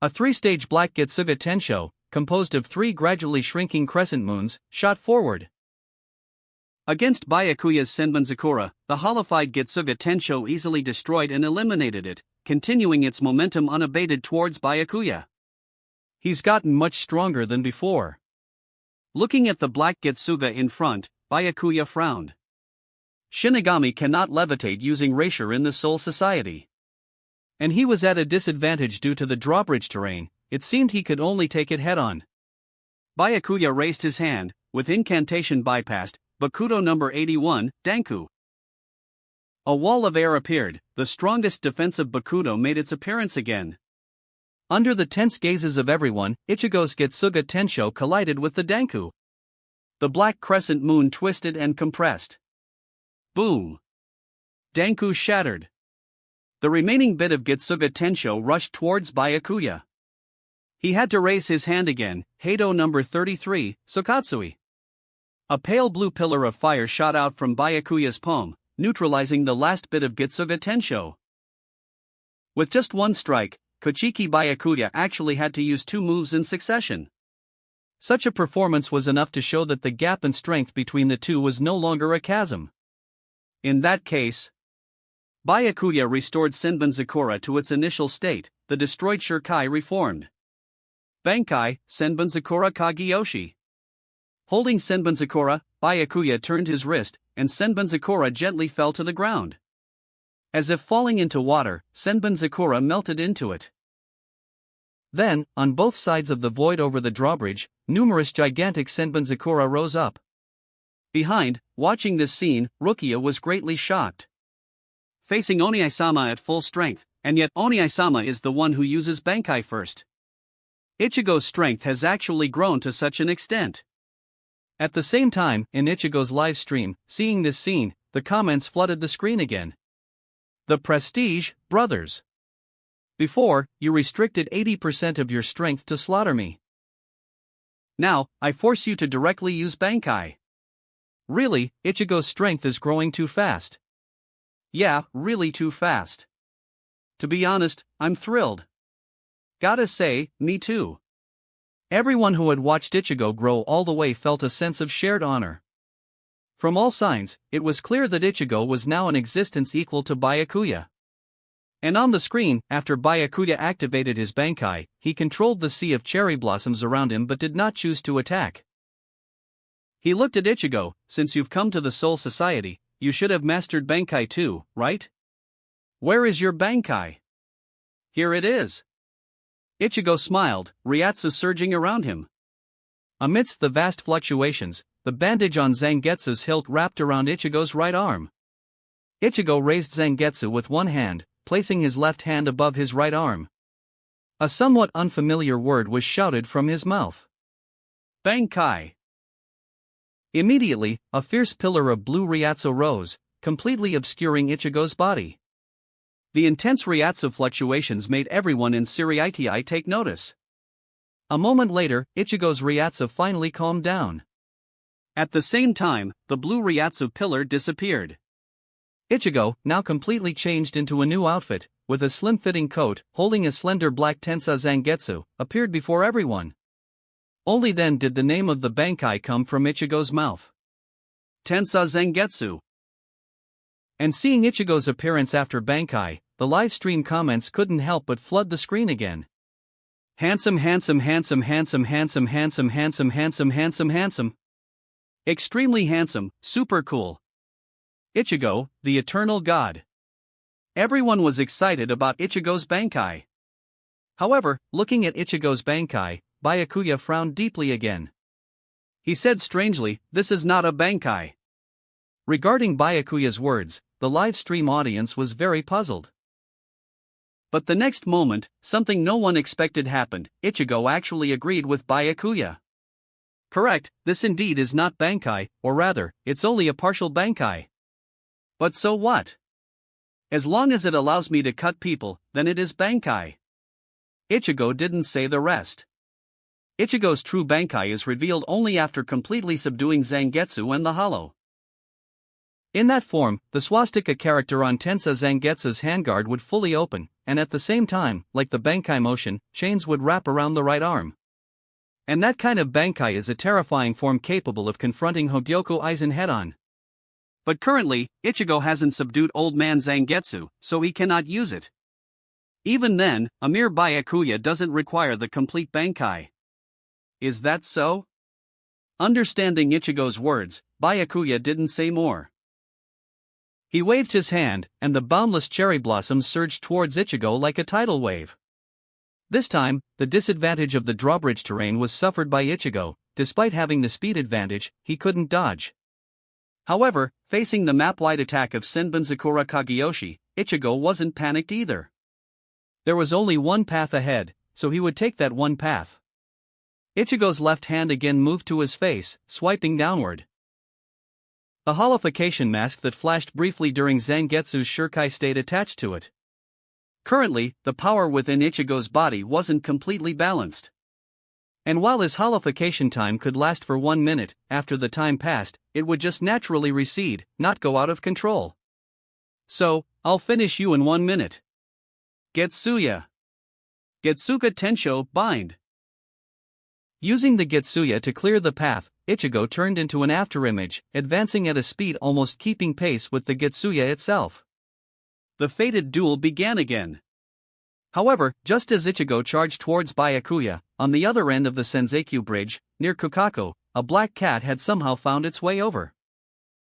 A three-stage black Getsuga Tensho, composed of three gradually shrinking crescent moons, shot forward. Against Byakuya's Senbunzakura, the holified Getsuga Tensho easily destroyed and eliminated it, continuing its momentum unabated towards Byakuya. He's gotten much stronger than before. Looking at the black Getsuga in front, Byakuya frowned. Shinigami cannot levitate using Raisher in the Soul Society. And he was at a disadvantage due to the drawbridge terrain, it seemed he could only take it head-on. Byakuya raised his hand, with incantation bypassed, Bakudo number 81, Danku. A wall of air appeared, the strongest defensive Bakudo made its appearance again. Under the tense gazes of everyone, Ichigo's Getsuga Tensho collided with the Danku. The black crescent moon twisted and compressed. Boom! Danku shattered. The remaining bit of Getsuga Tensho rushed towards Byakuya. He had to raise his hand again, Heido number 33, Sokatsui. A pale blue pillar of fire shot out from Byakuya's palm, neutralizing the last bit of Getsuga Tensho. With just one strike, Kuchiki Byakuya actually had to use two moves in succession. Such a performance was enough to show that the gap in strength between the two was no longer a chasm. In that case, Byakuya restored Senbunzakura to its initial state, the destroyed Shirkai reformed. Bankai, Senbunzakura Kageyoshi. Holding Senbunzakura, Byakuya turned his wrist, and Senbunzakura gently fell to the ground. As if falling into water, Senbunzakura melted into it. Then, on both sides of the void over the drawbridge, numerous gigantic Senbunzakura rose up. Behind, watching this scene, Rukia was greatly shocked. Facing Oniai-sama at full strength, and yet Oniai-sama is the one who uses Bankai first. Ichigo's strength has actually grown to such an extent. At the same time, in Ichigo's live stream, seeing this scene, the comments flooded the screen again. The Prestige Brothers. Before, you restricted 80% of your strength to slaughter me. Now, I force you to directly use Bankai. Really, Ichigo's strength is growing too fast. Yeah, really too fast. To be honest, I'm thrilled. Gotta say, me too. Everyone who had watched Ichigo grow all the way felt a sense of shared honor. From all signs, it was clear that Ichigo was now in existence equal to Byakuya. And on the screen, after Byakuya activated his Bankai, he controlled the sea of cherry blossoms around him but did not choose to attack. He looked at Ichigo. Since you've come to the Soul Society, you should have mastered Bankai too, right? Where is your Bankai? Here it is. Ichigo smiled, Ryatsu surging around him. Amidst the vast fluctuations, the bandage on Zangetsu's hilt wrapped around Ichigo's right arm. Ichigo raised Zangetsu with one hand, placing his left hand above his right arm. A somewhat unfamiliar word was shouted from his mouth. Bankai. Immediately, a fierce pillar of blue Ryatsu rose, completely obscuring Ichigo's body. The intense Ryatsu fluctuations made everyone in Siriitii take notice. A moment later, Ichigo's Ryatsu finally calmed down. At the same time, the blue Ryatsu pillar disappeared. Ichigo, now completely changed into a new outfit, with a slim-fitting coat, holding a slender black Tensa Zangetsu, appeared before everyone. Only then did the name of the Bankai come from Ichigo's mouth. Tensa Zangetsu. And seeing Ichigo's appearance after Bankai, the live stream comments couldn't help but flood the screen again. Handsome, handsome, handsome, handsome, handsome, handsome, handsome, handsome, handsome, handsome. Extremely handsome, super cool. Ichigo, the eternal god. Everyone was excited about Ichigo's Bankai. However, looking at Ichigo's Bankai, Byakuya frowned deeply again. He said strangely, "This is not a Bankai." Regarding Byakuya's words, the live stream audience was very puzzled. But the next moment, something no one expected happened. Ichigo actually agreed with Byakuya. Correct, this indeed is not Bankai, or rather, it's only a partial Bankai. But so what? As long as it allows me to cut people, then it is Bankai. Ichigo didn't say the rest. Ichigo's true Bankai is revealed only after completely subduing Zangetsu and the Hollow. In that form, the swastika character on Tensa Zangetsu's handguard would fully open, and at the same time, like the Bankai motion, chains would wrap around the right arm. And that kind of Bankai is a terrifying form capable of confronting Hogyoku Aizen head-on. But currently, Ichigo hasn't subdued old man Zangetsu, so he cannot use it. Even then, a mere Byakuya doesn't require the complete Bankai. Is that so? Understanding Ichigo's words, Byakuya didn't say more. He waved his hand, and the boundless cherry blossoms surged towards Ichigo like a tidal wave. This time, the disadvantage of the drawbridge terrain was suffered by Ichigo. Despite having the speed advantage, he couldn't dodge. However, facing the map-wide attack of Senbunzakura Kageyoshi, Ichigo wasn't panicked either. There was only one path ahead, so he would take that one path. Ichigo's left hand again moved to his face, swiping downward. A holification mask that flashed briefly during Zangetsu's Shurikai stayed attached to it. Currently, the power within Ichigo's body wasn't completely balanced. And while his holification time could last for 1 minute, after the time passed, it would just naturally recede, not go out of control. So, I'll finish you in 1 minute. Getsuya. Getsuga Tensho Bind. Using the Getsuya to clear the path, Ichigo turned into an afterimage, advancing at a speed almost keeping pace with the Getsuya itself. The fated duel began again. However, just as Ichigo charged towards Byakuya, on the other end of the Senzakyu bridge, near Kukaku, a black cat had somehow found its way over.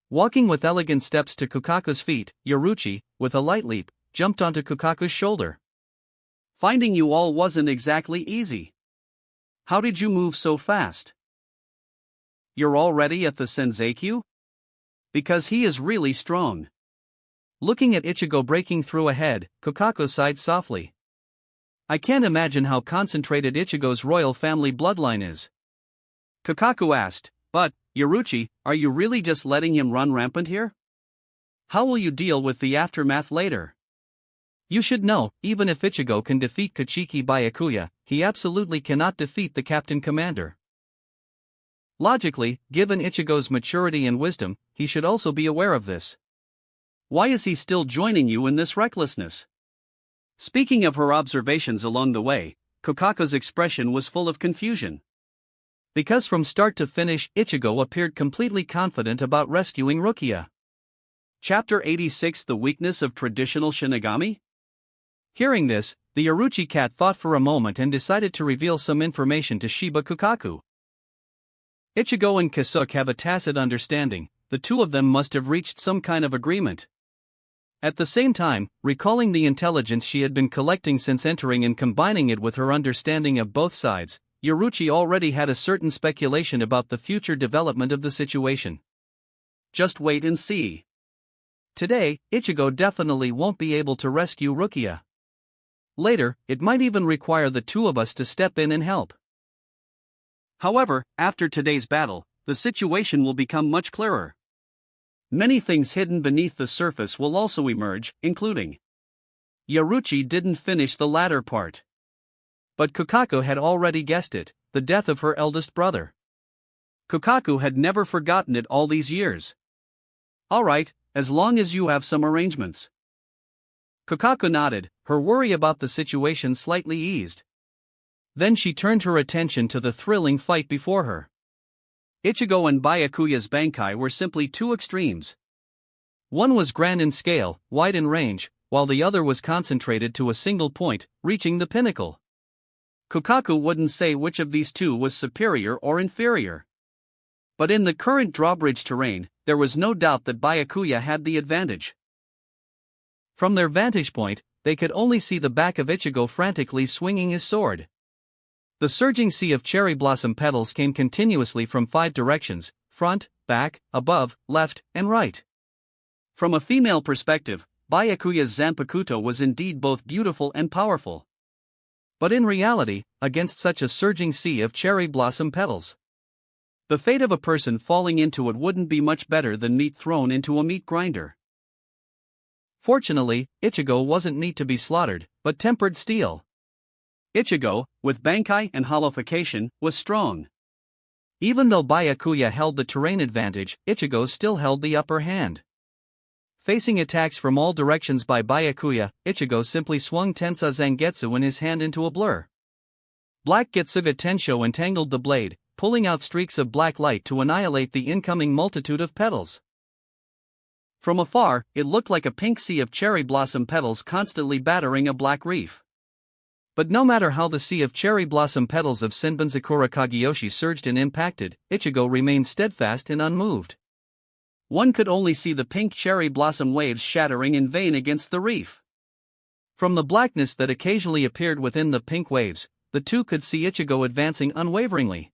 Walking with elegant steps to Kukaku's feet, Yoruchi, with a light leap, jumped onto Kukaku's shoulder. Finding you all wasn't exactly easy. How did you move so fast? You're already at the Senzakyu? Because he is really strong. Looking at Ichigo breaking through ahead, Kukaku sighed softly. I can't imagine how concentrated Ichigo's royal family bloodline is. Kukaku asked, but, Yoruchi, are you really just letting him run rampant here? How will you deal with the aftermath later? You should know, even if Ichigo can defeat Kachiki Byakuya, he absolutely cannot defeat the Captain Commander. Logically, given Ichigo's maturity and wisdom, he should also be aware of this. Why is he still joining you in this recklessness? Speaking of her observations along the way, Kukaku's expression was full of confusion. Because from start to finish, Ichigo appeared completely confident about rescuing Rukia. Chapter 86: The Weakness of Traditional Shinigami? Hearing this, the Yoruchi cat thought for a moment and decided to reveal some information to Shiba Kukaku. Ichigo and Kasuke have a tacit understanding, the two of them must have reached some kind of agreement. At the same time, recalling the intelligence she had been collecting since entering and combining it with her understanding of both sides, Yoruchi already had a certain speculation about the future development of the situation. Just wait and see. Today, Ichigo definitely won't be able to rescue Rukia. Later, it might even require the two of us to step in and help. However, after today's battle, the situation will become much clearer. Many things hidden beneath the surface will also emerge, including. Yoruchi didn't finish the latter part. But Kukaku had already guessed it, the death of her eldest brother. Kukaku had never forgotten it all these years. Alright, as long as you have some arrangements. Kukaku nodded, her worry about the situation slightly eased. Then she turned her attention to the thrilling fight before her. Ichigo and Byakuya's Bankai were simply two extremes. One was grand in scale, wide in range, while the other was concentrated to a single point, reaching the pinnacle. Kokaku wouldn't say which of these two was superior or inferior. But in the current drawbridge terrain, there was no doubt that Byakuya had the advantage. From their vantage point, they could only see the back of Ichigo frantically swinging his sword. The surging sea of cherry blossom petals came continuously from 5 directions: front, back, above, left, and right. From a female perspective, Byakuya's Zanpakuto was indeed both beautiful and powerful. But in reality, against such a surging sea of cherry blossom petals, the fate of a person falling into it wouldn't be much better than meat thrown into a meat grinder. Fortunately, Ichigo wasn't meat to be slaughtered, but tempered steel. Ichigo, with Bankai and Holification, was strong. Even though Byakuya held the terrain advantage, Ichigo still held the upper hand. Facing attacks from all directions by Byakuya, Ichigo simply swung Tensa Zangetsu in his hand into a blur. Black Getsuga Tensho entangled the blade, pulling out streaks of black light to annihilate the incoming multitude of petals. From afar, it looked like a pink sea of cherry blossom petals constantly battering a black reef. But no matter how the sea of cherry blossom petals of Senbunzakura Kageyoshi surged and impacted, Ichigo remained steadfast and unmoved. One could only see the pink cherry blossom waves shattering in vain against the reef. From the blackness that occasionally appeared within the pink waves, the two could see Ichigo advancing unwaveringly.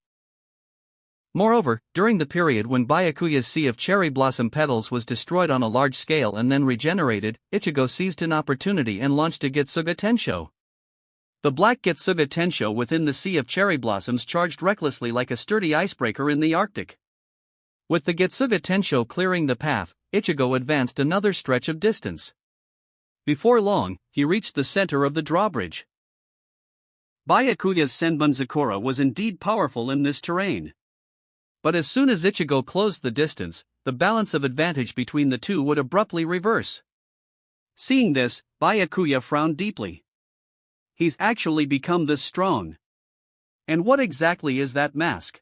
Moreover, during the period when Byakuya's sea of cherry blossom petals was destroyed on a large scale and then regenerated, Ichigo seized an opportunity and launched a Getsuga Tensho. The black Getsuga Tensho within the sea of cherry blossoms charged recklessly like a sturdy icebreaker in the Arctic. With the Getsuga Tensho clearing the path, Ichigo advanced another stretch of distance. Before long, he reached the center of the drawbridge. Byakuya's Senbunzakura was indeed powerful in this terrain. But as soon as Ichigo closed the distance, the balance of advantage between the two would abruptly reverse. Seeing this, Byakuya frowned deeply. He's actually become this strong. And what exactly is that mask?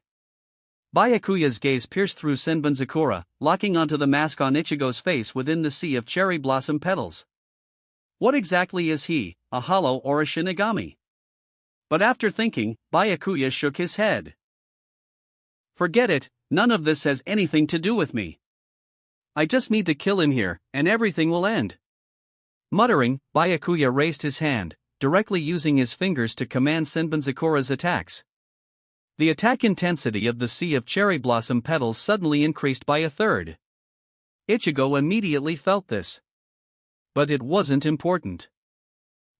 Byakuya's gaze pierced through Senbunzakura, locking onto the mask on Ichigo's face within the sea of cherry blossom petals. What exactly is he, a hollow or a Shinigami? But after thinking, Byakuya shook his head. Forget it, none of this has anything to do with me. I just need to kill him here, and everything will end. Muttering, Byakuya raised his hand, directly using his fingers to command Senbunzakura's attacks. The attack intensity of the sea of cherry blossom petals suddenly increased by a third. Ichigo immediately felt this. But it wasn't important.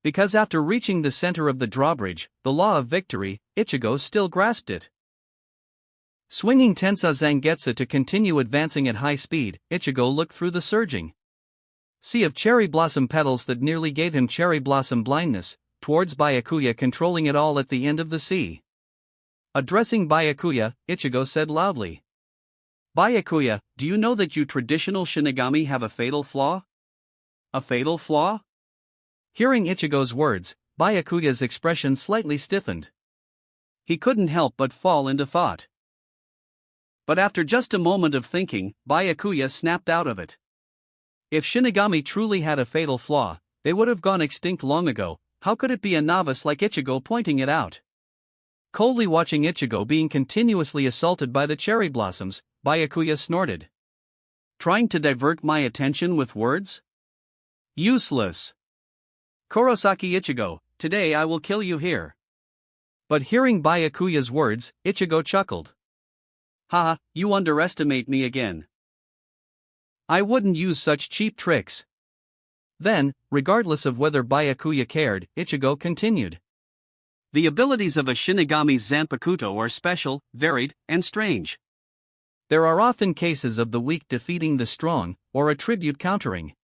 Because after reaching the center of the drawbridge, the law of victory, Ichigo still grasped it. Swinging Tensa Zangetsu to continue advancing at high speed, Ichigo looked through the surging sea of cherry blossom petals that nearly gave him cherry blossom blindness, towards Byakuya controlling it all at the end of the sea. Addressing Byakuya, Ichigo said loudly, "Byakuya, do you know that you traditional Shinigami have a fatal flaw?" "A fatal flaw?" Hearing Ichigo's words, Byakuya's expression slightly stiffened. He couldn't help but fall into thought. But after just a moment of thinking, Byakuya snapped out of it. If Shinigami truly had a fatal flaw, they would have gone extinct long ago. How could it be a novice like Ichigo pointing it out? Coldly watching Ichigo being continuously assaulted by the cherry blossoms, Byakuya snorted. Trying to divert my attention with words? Useless. Kurosaki Ichigo, today I will kill you here. But hearing Byakuya's words, Ichigo chuckled. Haha, you underestimate me again. I wouldn't use such cheap tricks. Then, regardless of whether Byakuya cared, Ichigo continued. The abilities of a Shinigami's Zanpakuto are special, varied, and strange. There are often cases of the weak defeating the strong, or a tribute countering.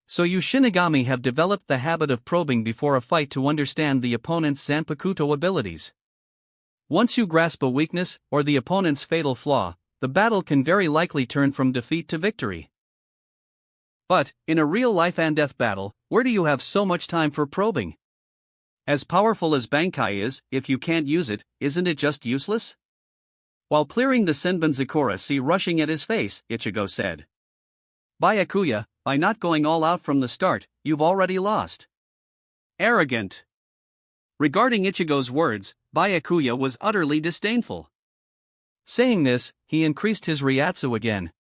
So you Shinigami have developed the habit of probing before a fight to understand the opponent's Zanpakuto abilities. Once you grasp a weakness, or the opponent's fatal flaw, the battle can very likely turn from defeat to victory. But, in a real-life and death battle, where do you have so much time for probing? As powerful as Bankai is, if you can't use it, isn't it just useless? While clearing the Senbonzakura Sea rushing at his face, Ichigo said. Byakuya, by not going all out from the start, you've already lost. Arrogant. Regarding Ichigo's words, Byakuya was utterly disdainful. Saying this, he increased his Ryatsu again,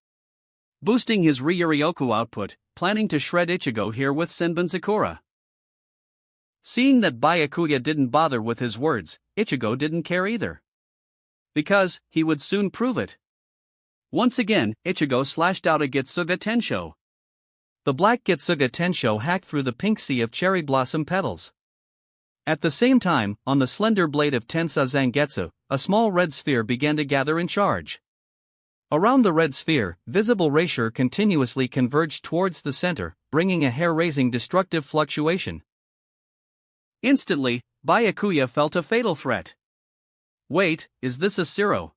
boosting his Ryuryoku output, planning to shred Ichigo here with Senbonzakura. Seeing that Byakuya didn't bother with his words, Ichigo didn't care either. Because, he would soon prove it. Once again, Ichigo slashed out a Getsuga Tensho. The black Getsuga Tensho hacked through the pink sea of cherry blossom petals. At the same time, on the slender blade of Tensa Zangetsu, a small red sphere began to gather in charge. Around the red sphere, visible erasure continuously converged towards the center, bringing a hair-raising destructive fluctuation. Instantly, Byakuya felt a fatal threat. Wait, is this a Siro?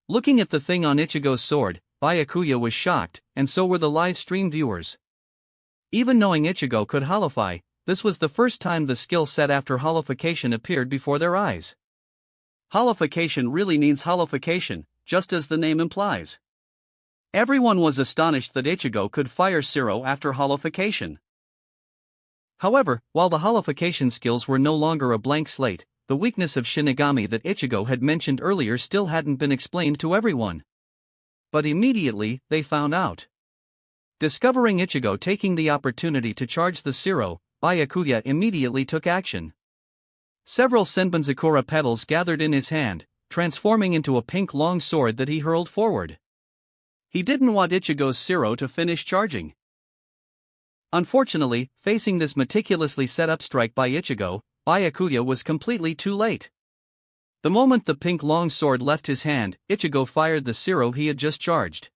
Looking at the thing on Ichigo's sword, Byakuya was shocked, and so were the live stream viewers. Even knowing Ichigo could holofy, this was the first time the skill set after holification appeared before their eyes. Holification really means holification, just as the name implies. Everyone was astonished that Ichigo could fire Siro after holification. However, while the holification skills were no longer a blank slate, the weakness of Shinigami that Ichigo had mentioned earlier still hadn't been explained to everyone. But immediately, they found out. Discovering Ichigo taking the opportunity to charge the Siro, Byakuya immediately took action. Several Senbonzakura petals gathered in his hand, transforming into a pink long sword that he hurled forward. He didn't want Ichigo's Siro to finish charging. Unfortunately, facing this meticulously set up strike by Ichigo, Byakuya was completely too late. The moment the pink long sword left his hand, Ichigo fired the Siro he had just charged.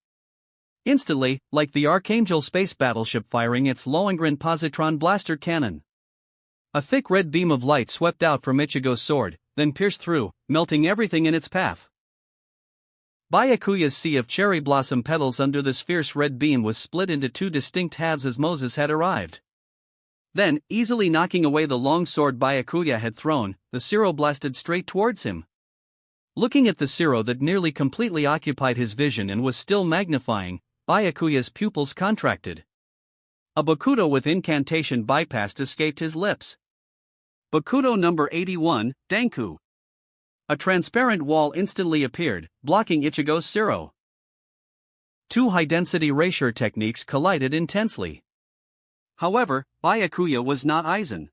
Instantly, like the Archangel space battleship firing its Lohengrin positron blaster cannon. A thick red beam of light swept out from Ichigo's sword, then pierced through, melting everything in its path. Byakuya's sea of cherry blossom petals under this fierce red beam was split into two distinct halves as Moses had arrived. Then, easily knocking away the long sword Byakuya had thrown, the Siro blasted straight towards him. Looking at the Siro that nearly completely occupied his vision and was still magnifying, Byakuya's pupils contracted. A Bakudo with incantation bypassed escaped his lips. Bakudo number 81, Danku. A transparent wall instantly appeared, blocking Ichigo's Siro. Two high-density erasure techniques collided intensely. However, Byakuya was not Aizen.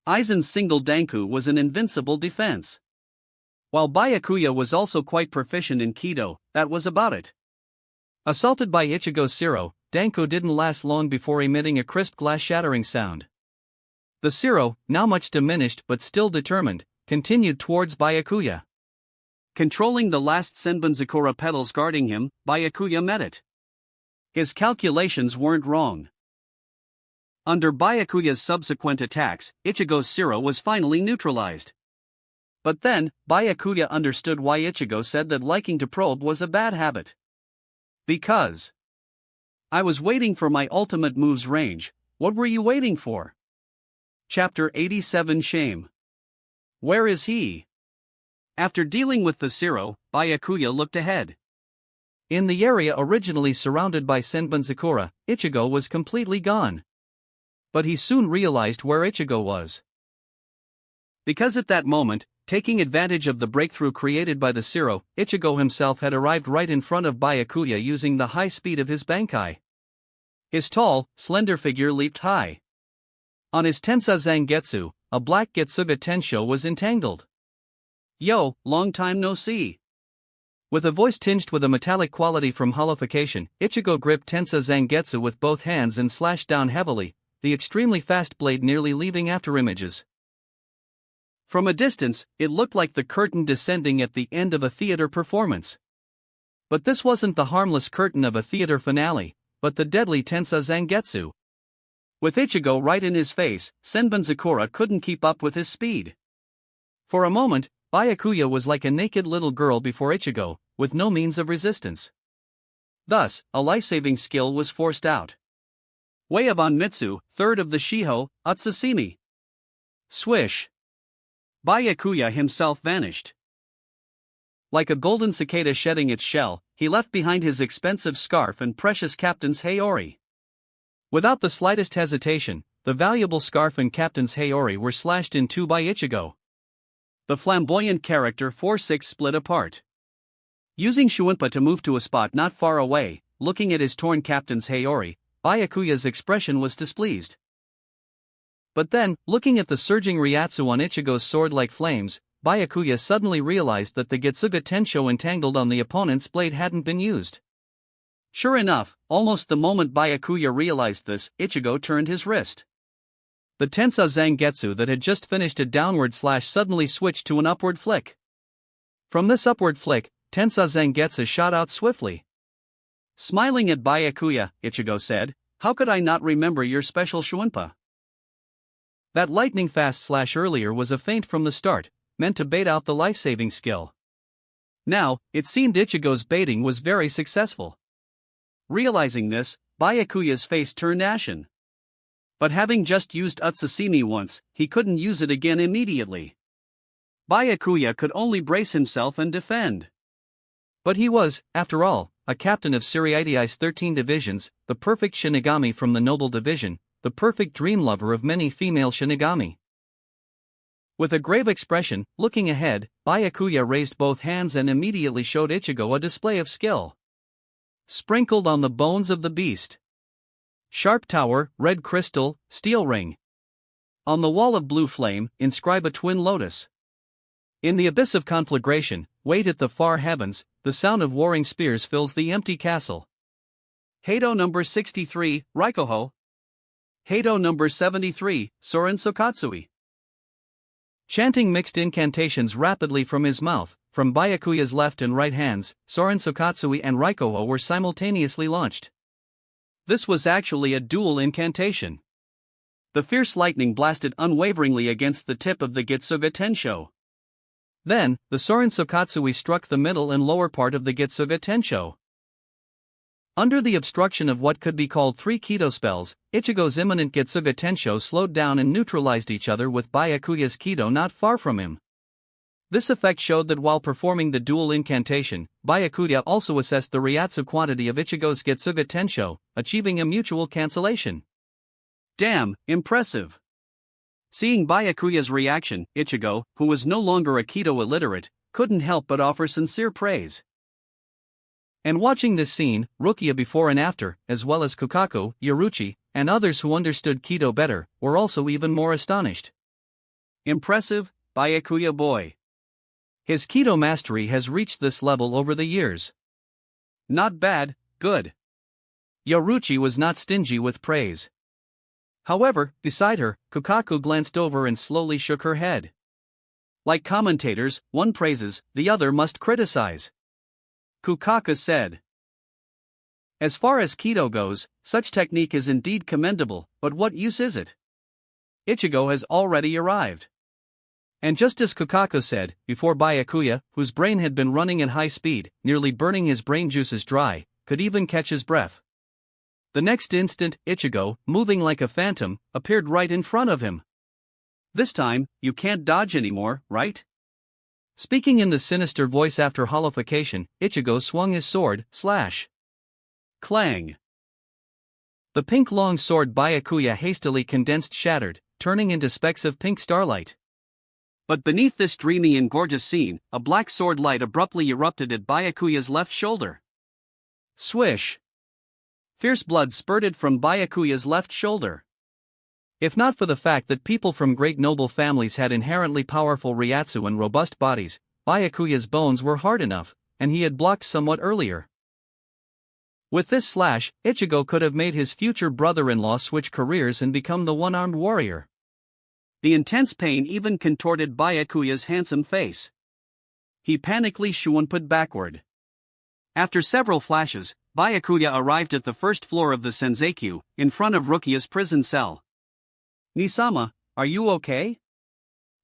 Aizen's single Danku was an invincible defense. While Byakuya was also quite proficient in Kido, that was about it. Assaulted by Ichigo's Siro, Danku didn't last long before emitting a crisp glass-shattering sound. The Siro, now much diminished but still determined, continued towards Byakuya. Controlling the last Senbonzakura petals guarding him, Byakuya met it. His calculations weren't wrong. Under Byakuya's subsequent attacks, Ichigo's Siro was finally neutralized. But then, Byakuya understood why Ichigo said that liking to probe was a bad habit. Because I was waiting for my ultimate move's range. What were you waiting for? Chapter 87 Shame. Where is he? After dealing with the Siro, Byakuya looked ahead. In the area originally surrounded by Senbonzakura, Ichigo was completely gone. But he soon realized where Ichigo was. Because at that moment, taking advantage of the breakthrough created by the Siro, Ichigo himself had arrived right in front of Byakuya using the high speed of his Bankai. His tall, slender figure leaped high. On his Tensa Zangetsu, a black Getsuga Tensho was entangled. Yo, long time no see. With a voice tinged with a metallic quality from holification, Ichigo gripped Tensa Zangetsu with both hands and slashed down heavily, the extremely fast blade nearly leaving afterimages. From a distance, it looked like the curtain descending at the end of a theater performance. But this wasn't the harmless curtain of a theater finale, but the deadly Tensa Zangetsu. With Ichigo right in his face, Senbonzakura couldn't keep up with his speed. For a moment, Byakuya was like a naked little girl before Ichigo, with no means of resistance. Thus, a life-saving skill was forced out. Way of Onmitsu, third of the Shiho, Utsusimi. Swish. Byakuya himself vanished. Like a golden cicada shedding its shell, he left behind his expensive scarf and precious captain's Haori. Without the slightest hesitation, the valuable scarf and captain's Haori were slashed in two by Ichigo. The flamboyant character 4-6 split apart. Using Shuunpa to move to a spot not far away, looking at his torn captain's Haori, Byakuya's expression was displeased. But then, looking at the surging Ryatsu on Ichigo's sword like flames, Byakuya suddenly realized that the Getsuga Tensho entangled on the opponent's blade hadn't been used. Sure enough, almost the moment Byakuya realized this, Ichigo turned his wrist. The Tensa Zangetsu that had just finished a downward slash suddenly switched to an upward flick. From this upward flick, Tensa Zangetsu shot out swiftly. Smiling at Byakuya, Ichigo said, "How could I not remember your special Shuunpa?" That lightning-fast slash earlier was a feint from the start, meant to bait out the life-saving skill. Now, it seemed Ichigo's baiting was very successful. Realizing this, Byakuya's face turned ashen. But having just used Utsusimi once, he couldn't use it again immediately. Byakuya could only brace himself and defend. But he was, after all, a captain of Suriitei's 13 divisions, the perfect Shinigami from the noble division, the perfect dream lover of many female Shinigami. With a grave expression, looking ahead, Byakuya raised both hands and immediately showed Ichigo a display of skill. Sprinkled on the bones of the beast. Sharp tower, red crystal, steel ring. On the wall of blue flame, inscribe a twin lotus. In the abyss of conflagration, wait at the far heavens, the sound of warring spears fills the empty castle. Heido number 63, Raikoho. Heido number 73, Soren Sokatsui. Chanting mixed incantations rapidly from his mouth, from Byakuya's left and right hands, Soren Sokatsui and Raikoho were simultaneously launched. This was actually a dual incantation. The fierce lightning blasted unwaveringly against the tip of the Getsuga Tensho. Then, the Soren Sokatsui struck the middle and lower part of the Getsuga Tensho. Under the obstruction of what could be called three Kido spells, Ichigo's imminent Getsuga Tensho slowed down and neutralized each other with Byakuya's Kido not far from him. This effect showed that while performing the dual incantation, Byakuya also assessed the Ryatsu quantity of Ichigo's Getsuga Tensho, achieving a mutual cancellation. Damn, impressive! Seeing Byakuya's reaction, Ichigo, who was no longer a Kido illiterate, couldn't help but offer sincere praise. And watching this scene, Rukia before and after, as well as Kukaku, Yoruchi, and others who understood Kido better, were also even more astonished. Impressive, Byakuya boy. His Kido mastery has reached this level over the years. Not bad, good. Yoruchi was not stingy with praise. However, beside her, Kukaku glanced over and slowly shook her head. Like commentators, one praises, the other must criticize. Kukaku said, "As far as Kido goes, such technique is indeed commendable, but what use is it? Ichigo has already arrived." And just as Kukaku said, before Byakuya, whose brain had been running at high speed, nearly burning his brain juices dry, could even catch his breath. The next instant, Ichigo, moving like a phantom, appeared right in front of him. This time, you can't dodge anymore, right? Speaking in the sinister voice after holification, Ichigo swung his sword, slash. Clang. The pink long sword Byakuya hastily condensed shattered, turning into specks of pink starlight. But beneath this dreamy and gorgeous scene, a black sword light abruptly erupted at Byakuya's left shoulder. Swish. Fierce blood spurted from Byakuya's left shoulder. If not for the fact that people from great noble families had inherently powerful Ryatsu and robust bodies, Byakuya's bones were hard enough, and he had blocked somewhat earlier. With this slash, Ichigo could have made his future brother-in-law switch careers and become the one-armed warrior. The intense pain even contorted Byakuya's handsome face. He panically Shuunpa'd backward. After several flashes, Byakuya arrived at the first floor of the Senzakyu, in front of Rukia's prison cell. "Nisama, are you okay?"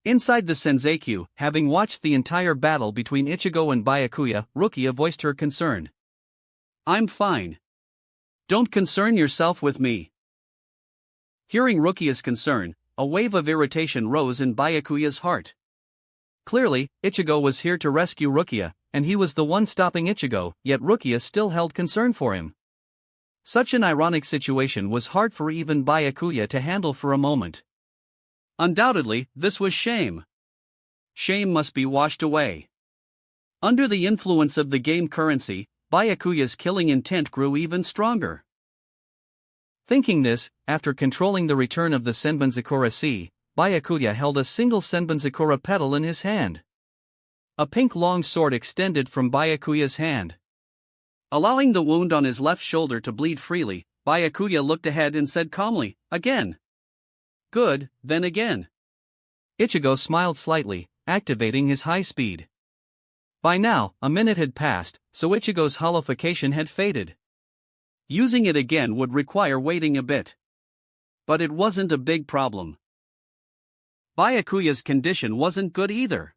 Inside the Senzakyu, having watched the entire battle between Ichigo and Byakuya, Rukia voiced her concern. "I'm fine. Don't concern yourself with me." Hearing Rukia's concern, a wave of irritation rose in Byakuya's heart. Clearly, Ichigo was here to rescue Rukia, and he was the one stopping Ichigo, yet Rukia still held concern for him. Such an ironic situation was hard for even Byakuya to handle for a moment. Undoubtedly, this was shame. Shame must be washed away. Under the influence of the game currency, Byakuya's killing intent grew even stronger. Thinking this, after controlling the return of the Senbonzakura Sea, Byakuya held a single Senbonzakura petal in his hand. A pink long sword extended from Byakuya's hand. Allowing the wound on his left shoulder to bleed freely, Byakuya looked ahead and said calmly, "Again." "Good, then again." Ichigo smiled slightly, activating his high speed. By now, a minute had passed, so Ichigo's holification had faded. Using it again would require waiting a bit. But it wasn't a big problem. Byakuya's condition wasn't good either.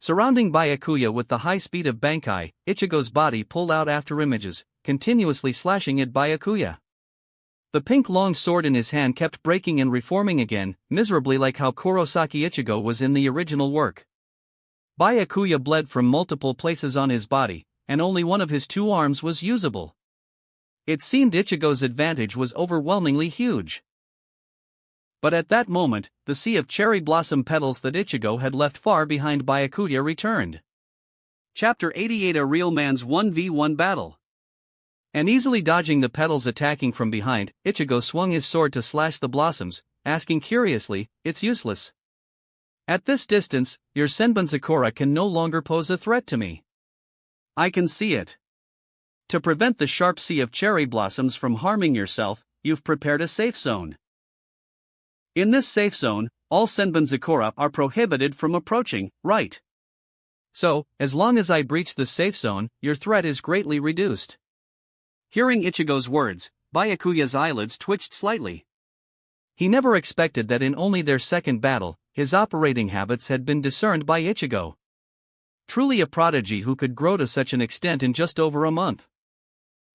Surrounding Byakuya with the high speed of Bankai, Ichigo's body pulled out after images, continuously slashing at Byakuya. The pink long sword in his hand kept breaking and reforming again, miserably like how Kurosaki Ichigo was in the original work. Byakuya bled from multiple places on his body, and only one of his two arms was usable. It seemed Ichigo's advantage was overwhelmingly huge. But at that moment, the sea of cherry blossom petals that Ichigo had left far behind Byakuya returned. Chapter 88: A Real Man's 1v1 Battle. And easily dodging the petals attacking from behind, Ichigo swung his sword to slash the blossoms, asking curiously, "It's useless. At this distance, your Senbonzakura can no longer pose a threat to me." "I can see it. To prevent the sharp sea of cherry blossoms from harming yourself, you've prepared a safe zone. In this safe zone, all Senbonzakura are prohibited from approaching, right? So, as long as I breach the safe zone, your threat is greatly reduced." Hearing Ichigo's words, Byakuya's eyelids twitched slightly. He never expected that in only their second battle, his operating habits had been discerned by Ichigo. Truly a prodigy who could grow to such an extent in just over a month.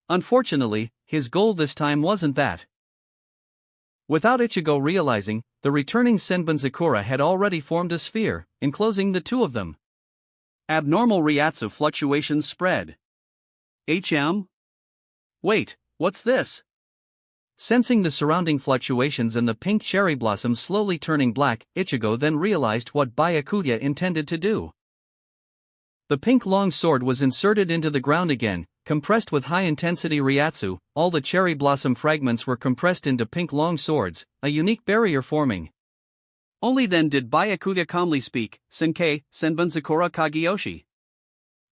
Unfortunately, his goal this time wasn't that. Without Ichigo realizing, the returning Senbonzakura had already formed a sphere, enclosing the two of them. Abnormal Reiatsu fluctuations spread. Wait, what's this? Sensing the surrounding fluctuations and the pink cherry blossoms slowly turning black, Ichigo then realized what Byakuya intended to do. The pink long sword was inserted into the ground again, compressed with high-intensity Reiatsu. All the cherry blossom fragments were compressed into pink long swords, a unique barrier forming. Only then did Byakuya calmly speak, "Senkei, Senbonzakura Kageyoshi."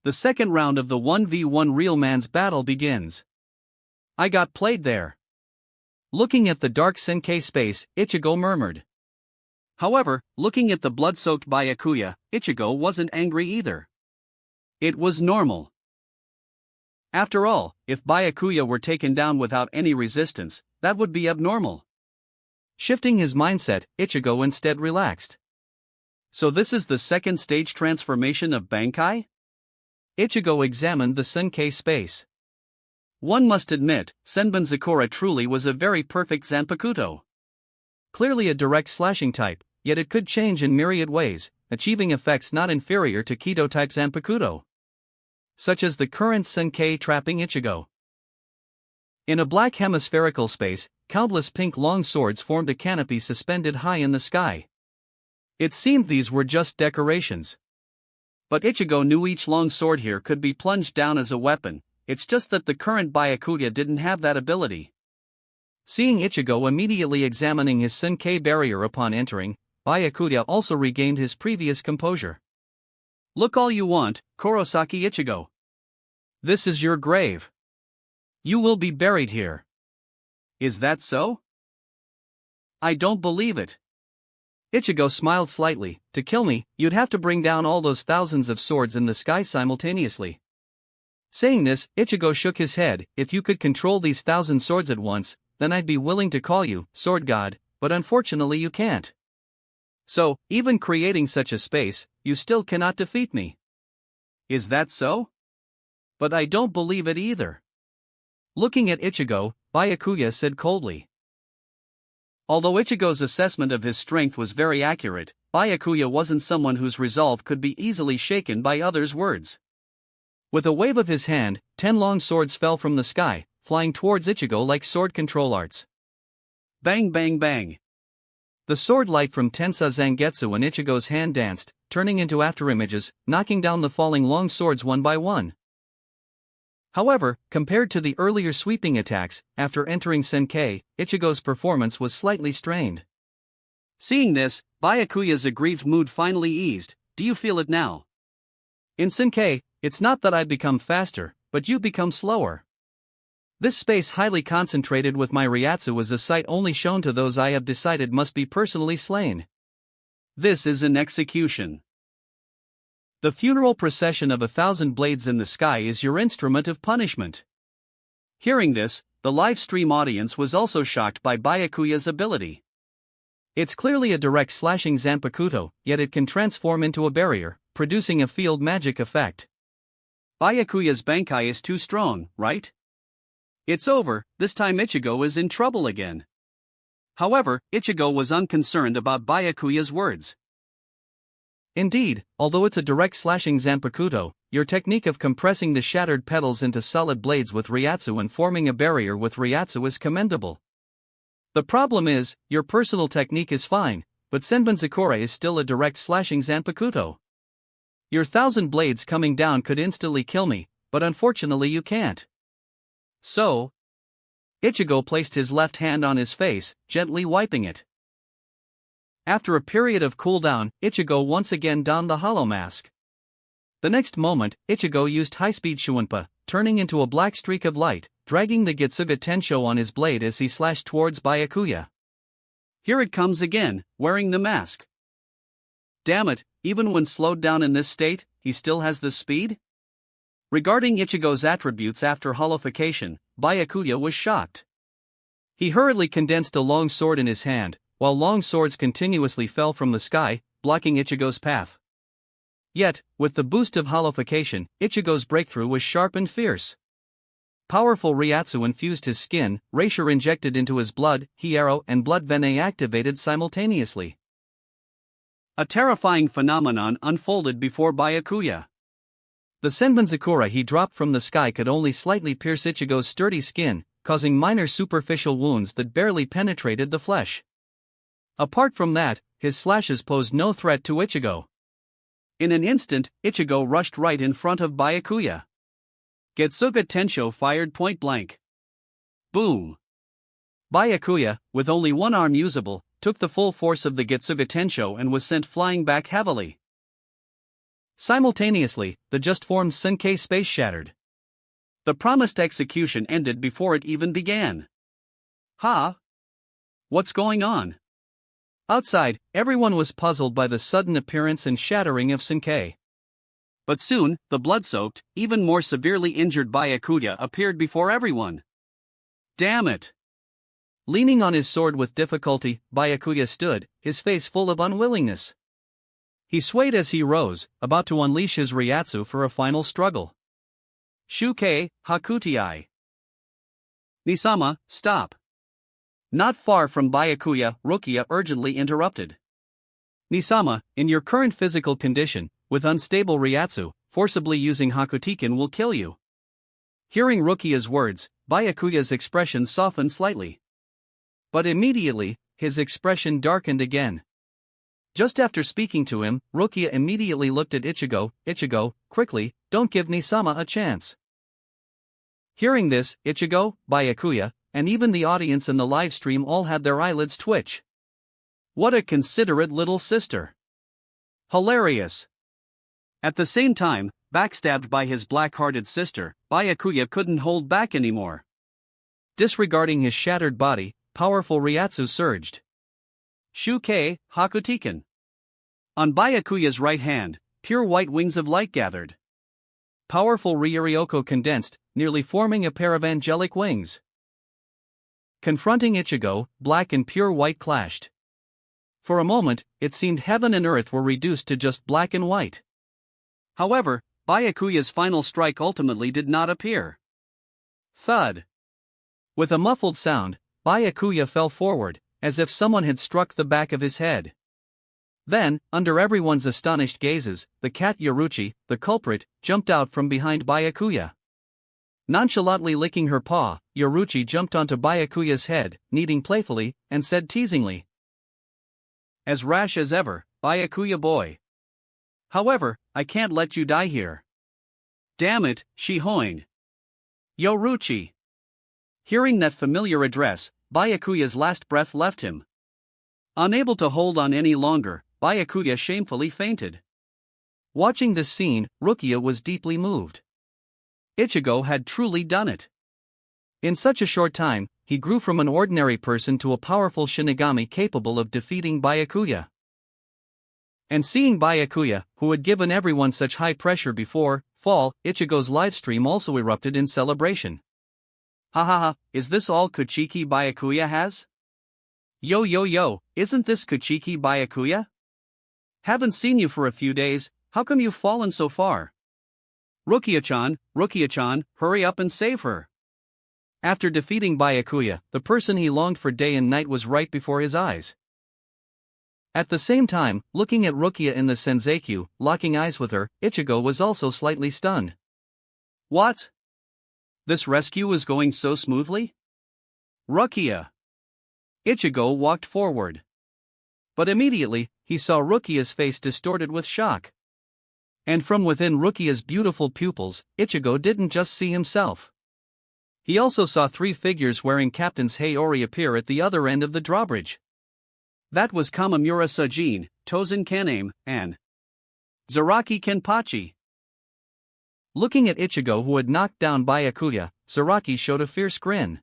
The second round of the 1v1 real man's battle begins. I got played there. Looking at the dark Senkei space, Ichigo murmured. However, looking at the blood-soaked Byakuya, Ichigo wasn't angry either. It was normal. After all, if Byakuya were taken down without any resistance, that would be abnormal. Shifting his mindset, Ichigo instead relaxed. So this is the second stage transformation of Bankai? Ichigo examined the Senkei space. One must admit, Senbonzakura truly was a very perfect Zanpakuto. Clearly a direct slashing type, yet it could change in myriad ways, achieving effects not inferior to Kido-type Zanpakuto. Such as the current Senkei trapping Ichigo. In a black hemispherical space, countless pink long swords formed a canopy suspended high in the sky. It seemed these were just decorations. But Ichigo knew each long sword here could be plunged down as a weapon. It's just that the current Byakuya didn't have that ability. Seeing Ichigo immediately examining his Senkei barrier upon entering, Byakuya also regained his previous composure. Look all you want, Kurosaki Ichigo. This is your grave. You will be buried here. Is that so? I don't believe it. Ichigo smiled slightly. To kill me, you'd have to bring down all those thousands of swords in the sky simultaneously. Saying this, Ichigo shook his head. If you could control these 1,000 swords at once, then I'd be willing to call you Sword God, but unfortunately you can't. So, even creating such a space, you still cannot defeat me. Is that so? But I don't believe it either. Looking at Ichigo, Byakuya said coldly. Although Ichigo's assessment of his strength was very accurate, Byakuya wasn't someone whose resolve could be easily shaken by others' words. With a wave of his hand, 10 long swords fell from the sky, flying towards Ichigo like sword control arts. Bang bang bang. The sword light from Tensa Zangetsu in Ichigo's hand danced, turning into afterimages, knocking down the falling long swords one by one. However, compared to the earlier sweeping attacks, after entering Senkei, Ichigo's performance was slightly strained. Seeing this, Byakuya's aggrieved mood finally eased. Do you feel it now? In Senkei, it's not that I become faster, but you become slower. This space highly concentrated with my Ryatsu is a sight only shown to those I have decided must be personally slain. This is an execution. The funeral procession of 1,000 blades in the sky is your instrument of punishment. Hearing this, the live stream audience was also shocked by Byakuya's ability. It's clearly a direct slashing Zanpakuto, yet it can transform into a barrier, producing a field magic effect. Byakuya's Bankai is too strong, right? It's over, this time Ichigo is in trouble again. However, Ichigo was unconcerned about Byakuya's words. Indeed, although it's a direct slashing Zanpakuto, your technique of compressing the shattered petals into solid blades with Ryatsu and forming a barrier with Ryatsu is commendable. The problem is, your personal technique is fine, but Senbonzakura is still a direct slashing Zanpakuto. Your 1,000 blades coming down could instantly kill me, but unfortunately you can't. So, Ichigo placed his left hand on his face, gently wiping it. After a period of cooldown, Ichigo once again donned the hollow mask. The next moment, Ichigo used high-speed Shuunpa, turning into a black streak of light, dragging the Getsuga Tensho on his blade as he slashed towards Byakuya. Here it comes again, wearing the mask. Damn it, even when slowed down in this state, he still has the speed? Regarding Ichigo's attributes after holification, Byakuya was shocked. He hurriedly condensed a long sword in his hand, while long swords continuously fell from the sky, blocking Ichigo's path. Yet, with the boost of holification, Ichigo's breakthrough was sharp and fierce. Powerful Ryatsu infused his skin, Raisure injected into his blood, Hiero and Blood Venet activated simultaneously. A terrifying phenomenon unfolded before Byakuya. The Senbonzakura he dropped from the sky could only slightly pierce Ichigo's sturdy skin, causing minor superficial wounds that barely penetrated the flesh. Apart from that, his slashes posed no threat to Ichigo. In an instant, Ichigo rushed right in front of Byakuya. Getsuga Tensho fired point blank. Boom! Byakuya, with only one arm usable, took the full force of the Getsuga Tensho and was sent flying back heavily. Simultaneously, the just-formed Senkei space shattered. The promised execution ended before it even began. Ha! What's going on? Outside, everyone was puzzled by the sudden appearance and shattering of Senkei. But soon, the blood-soaked, even more severely injured Byakuya appeared before everyone. Damn it! Leaning on his sword with difficulty, Byakuya stood, his face full of unwillingness. He swayed as he rose, about to unleash his Ryatsu for a final struggle. Shukei, Hakutii. Nisama, stop. Not far from Byakuya, Rukia urgently interrupted. Nisama, in your current physical condition, with unstable Ryatsu, forcibly using Hakutiken will kill you. Hearing Rukia's words, Byakuya's expression softened slightly. But immediately, his expression darkened again. Just after speaking to him, Rukia immediately looked at Ichigo. Ichigo, quickly, don't give Nisama a chance. Hearing this, Ichigo, Byakuya, and even the audience in the live stream all had their eyelids twitch. What a considerate little sister. Hilarious. At the same time, backstabbed by his black-hearted sister, Byakuya couldn't hold back anymore. Disregarding his shattered body, powerful Ryatsu surged. Shukei, Hakutiken. On Byakuya's right hand, pure white wings of light gathered. Powerful Ryuryoko condensed, nearly forming a pair of angelic wings. Confronting Ichigo, black and pure white clashed. For a moment, it seemed heaven and earth were reduced to just black and white. However, Byakuya's final strike ultimately did not appear. Thud. With a muffled sound, Byakuya fell forward, as if someone had struck the back of his head. Then, under everyone's astonished gazes, the cat Yoruchi, the culprit, jumped out from behind Byakuya. Nonchalantly licking her paw, Yoruchi jumped onto Byakuya's head, kneading playfully, and said teasingly, "As rash as ever, Byakuya boy. However, I can't let you die here." "Damn it, Shihoin." "Yoruchi." Hearing that familiar address, Byakuya's last breath left him. Unable to hold on any longer, Byakuya shamefully fainted. Watching this scene, Rukia was deeply moved. Ichigo had truly done it. In such a short time, he grew from an ordinary person to a powerful Shinigami capable of defeating Byakuya. And seeing Byakuya, who had given everyone such high pressure before, fall, Ichigo's livestream also erupted in celebration. "Ha ha ha, is this all Kuchiki Byakuya has? Yo yo yo, isn't this Kuchiki Byakuya? Haven't seen you for a few days, how come you've fallen so far? Rukia-chan, hurry up and save her." After defeating Byakuya, the person he longed for day and night was right before his eyes. At the same time, looking at Rukia in the Senzakyu, locking eyes with her, Ichigo was also slightly stunned. What? This rescue was going so smoothly? Rukia! Ichigo walked forward. But immediately, he saw Rukia's face distorted with shock. And from within Rukia's beautiful pupils, Ichigo didn't just see himself. He also saw three figures wearing Captain's Haori appear at the other end of the drawbridge. That was Kamamura Sajin, Tozen Kaname, and Zaraki Kenpachi. Looking at Ichigo, who had knocked down Byakuya, Zaraki showed a fierce grin.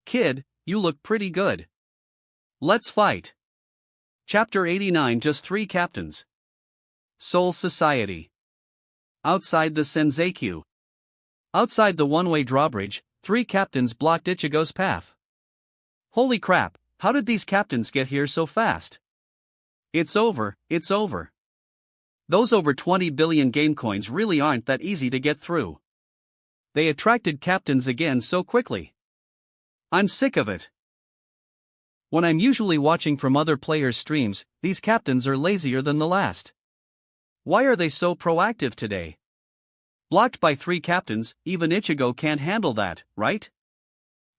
"Kid, you look pretty good. Let's fight." Chapter 89. Just three captains. Soul Society. Outside the Senzakyu. Outside the one-way drawbridge, three captains blocked Ichigo's path. Holy crap, how did these captains get here so fast? It's over. Those over 20 billion game coins really aren't that easy to get through. They attracted captains again so quickly. I'm sick of it. When I'm usually watching from other players' streams, these captains are lazier than the last. Why are they so proactive today? Blocked by three captains, even Ichigo can't handle that, right?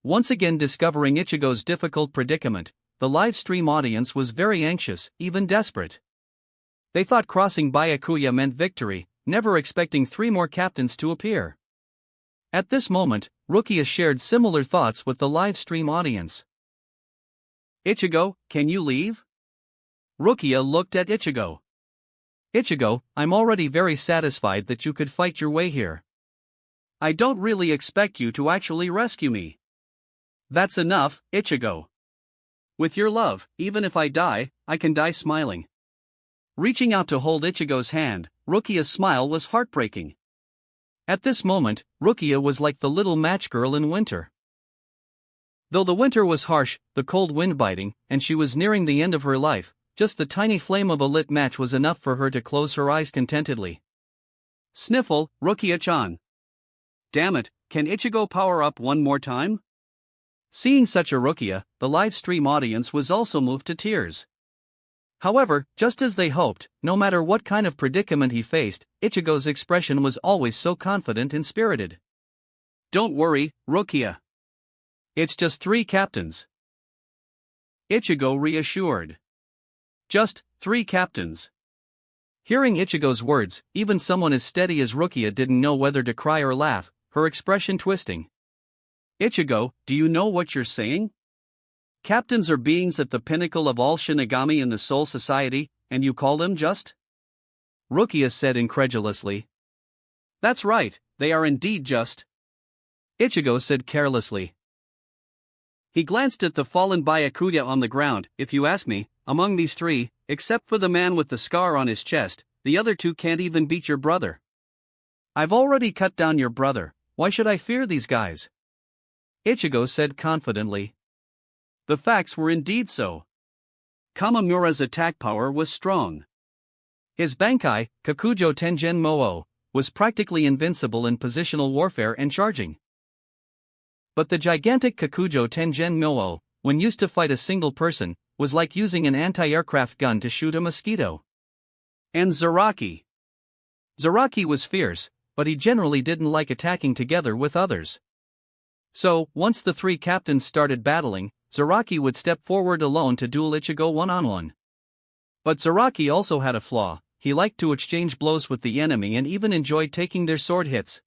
Once again discovering Ichigo's difficult predicament, the live stream audience was very anxious, even desperate. They thought crossing Byakuya meant victory, never expecting three more captains to appear. At this moment, Rukia shared similar thoughts with the live stream audience. "Ichigo, can you leave?" Rukia looked at Ichigo. "Ichigo, I'm already very satisfied that you could fight your way here. I don't really expect you to actually rescue me." "That's enough, Ichigo. With your love, even if I die, I can die smiling." Reaching out to hold Ichigo's hand, Rukia's smile was heartbreaking. At this moment, Rukia was like the little match girl in winter. Though the winter was harsh, the cold wind biting, and she was nearing the end of her life, just the tiny flame of a lit match was enough for her to close her eyes contentedly. Sniffle, Rukia-chan. Damn it, can Ichigo power up one more time? Seeing such a Rukia, the live stream audience was also moved to tears. However, just as they hoped, no matter what kind of predicament he faced, Ichigo's expression was always so confident and spirited. "Don't worry, Rukia. It's just three captains." Ichigo reassured. "Just three captains." Hearing Ichigo's words, even someone as steady as Rukia didn't know whether to cry or laugh, her expression twisting. "Ichigo, do you know what you're saying? Captains are beings at the pinnacle of all Shinigami in the Soul Society, and you call them just?" Rukia said incredulously. "That's right, they are indeed just," Ichigo said carelessly. He glanced at the fallen Byakuya on the ground. "If you ask me, among these three, except for the man with the scar on his chest, the other two can't even beat your brother. I've already cut down your brother, why should I fear these guys?" Ichigo said confidently. The facts were indeed so. Kamamura's attack power was strong. His Bankai, Kakujo Tengen Mo'o, was practically invincible in positional warfare and charging. But the gigantic Kakujo Tengen Mo'o, when used to fight a single person, was like using an anti-aircraft gun to shoot a mosquito. And Zaraki. Zaraki was fierce, but he generally didn't like attacking together with others. So, once the three captains started battling, Zaraki would step forward alone to duel Ichigo one-on-one. But Zaraki also had a flaw: he liked to exchange blows with the enemy and even enjoyed taking their sword hits.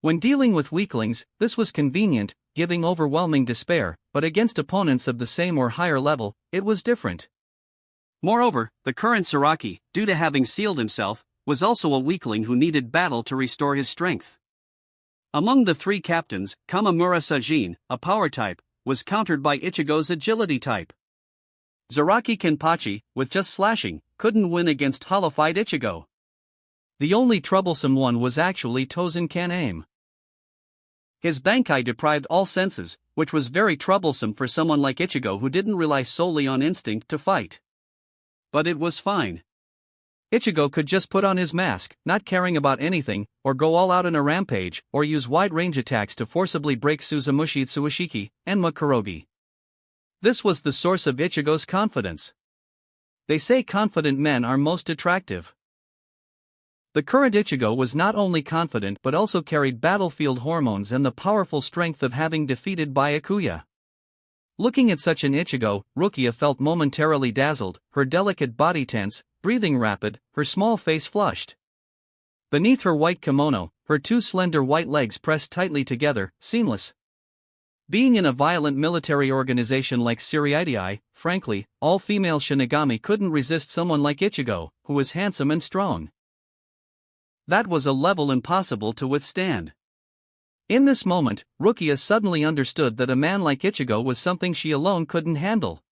When dealing with weaklings, this was convenient, giving overwhelming despair, but against opponents of the same or higher level, it was different. Moreover, the current Zaraki, due to having sealed himself, was also a weakling who needed battle to restore his strength. Among the three captains, Kamamura Sajin, a power type, was countered by Ichigo's agility type. Zaraki Kenpachi, with just slashing, couldn't win against Hollow-fied Ichigo. The only troublesome one was actually Tozen Kan-aim. His Bankai deprived all senses, which was very troublesome for someone like Ichigo who didn't rely solely on instinct to fight. But it was fine. Ichigo could just put on his mask, not caring about anything, or go all out in a rampage, or use wide-range attacks to forcibly break Suzumushi Tsuishiki and Makurogi. This was the source of Ichigo's confidence. They say confident men are most attractive. The current Ichigo was not only confident but also carried battlefield hormones and the powerful strength of having defeated Byakuya. Looking at such an Ichigo, Rukia felt momentarily dazzled, her delicate body tense, breathing rapid, her small face flushed. Beneath her white kimono, her two slender white legs pressed tightly together, seamless. Being in a violent military organization like Siriidai, frankly, all female Shinigami couldn't resist someone like Ichigo, who was handsome and strong. That was a level impossible to withstand. In this moment, Rukia suddenly understood that a man like Ichigo was something she alone couldn't handle.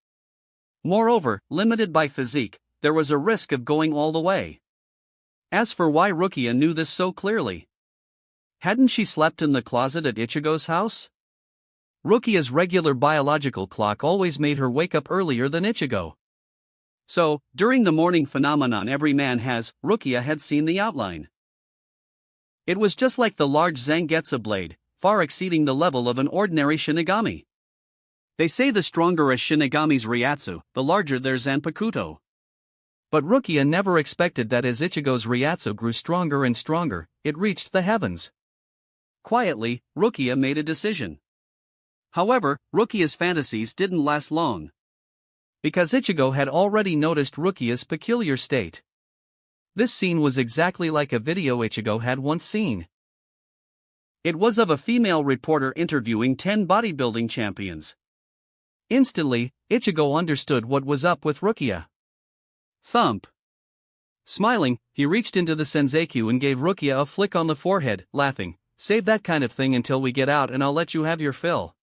Moreover, limited by physique, there was a risk of going all the way. As for why Rukia knew this so clearly. Hadn't she slept in the closet at Ichigo's house? Rukia's regular biological clock always made her wake up earlier than Ichigo. So, during the morning phenomenon every man has, Rukia had seen the outline. It was just like the large Zangetsu blade, far exceeding the level of an ordinary Shinigami. They say the stronger a Shinigami's Ryatsu, the larger their Zanpakuto. But Rukia never expected that as Ichigo's Ryatsu grew stronger and stronger, it reached the heavens. Quietly, Rukia made a decision. However, Rukia's fantasies didn't last long. Because Ichigo had already noticed Rukia's peculiar state. This scene was exactly like a video Ichigo had once seen. It was of a female reporter interviewing 10 bodybuilding champions. Instantly, Ichigo understood what was up with Rukia. Thump. Smiling, he reached into the Senzeiku and gave Rukia a flick on the forehead, laughing, "Save that kind of thing until we get out and I'll let you have your fill.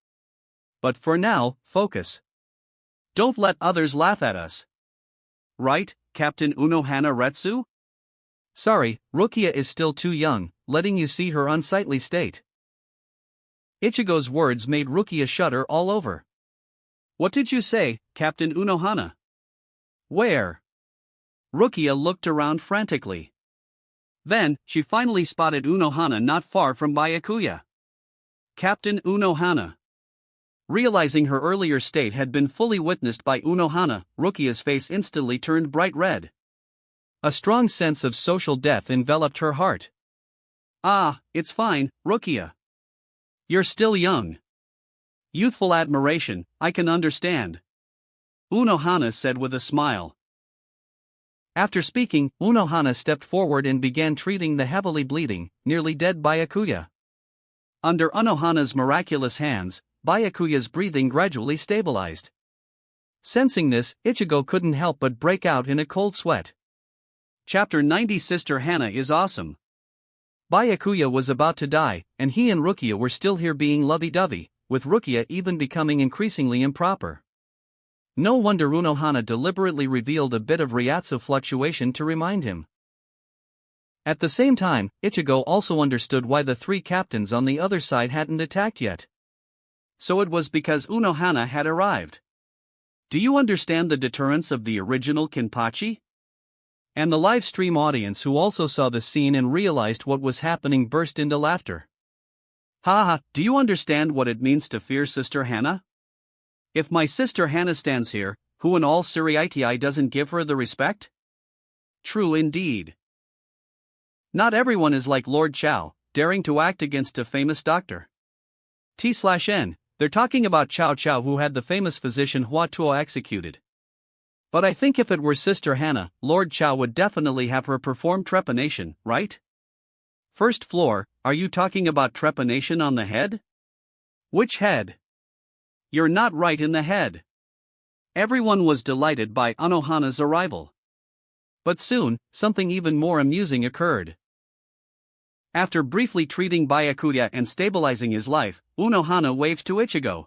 But for now, focus. Don't let others laugh at us. Right, Captain Unohana Retsu?" "Sorry, Rukia is still too young, letting you see her unsightly state." Ichigo's words made Rukia shudder all over. "What did you say, Captain Unohana?" "Where?" Rukia looked around frantically. Then, she finally spotted Unohana not far from Byakuya. Captain Unohana. Realizing her earlier state had been fully witnessed by Unohana, Rukia's face instantly turned bright red. A strong sense of social death enveloped her heart. "Ah, it's fine, Rukia. You're still young." Youthful admiration, I can understand. Unohana said with a smile. After speaking, Unohana stepped forward and began treating the heavily bleeding, nearly dead Byakuya. Under Unohana's miraculous hands, Byakuya's breathing gradually stabilized. Sensing this, Ichigo couldn't help but break out in a cold sweat. Chapter 90 Sister Hana is awesome. Byakuya was about to die, and he and Rukia were still here being lovey-dovey, with Rukia even becoming increasingly improper. No wonder Unohana deliberately revealed a bit of Ryatsu fluctuation to remind him. At the same time, Ichigo also understood why the three captains on the other side hadn't attacked yet. So it was because Unohana had arrived. Do you understand the deterrence of the original Kenpachi? And the live stream audience who also saw the scene and realized what was happening burst into laughter. "Haha, do you understand what it means to fear Sister Hana? If my sister Hannah stands here, who in all seriousity doesn't give her the respect? True indeed. Not everyone is like Lord Chow, daring to act against a famous doctor. T/N, they're talking about Chow Chow who had the famous physician Hua Tuo executed. But I think if it were Sister Hannah, Lord Chow would definitely have her perform trepanation, right? First floor, are you talking about trepanation on the head? Which head? You're not right in the head. Everyone was delighted by Unohana's arrival. But soon, something even more amusing occurred. After briefly treating Byakuya and stabilizing his life, Unohana waved to Ichigo.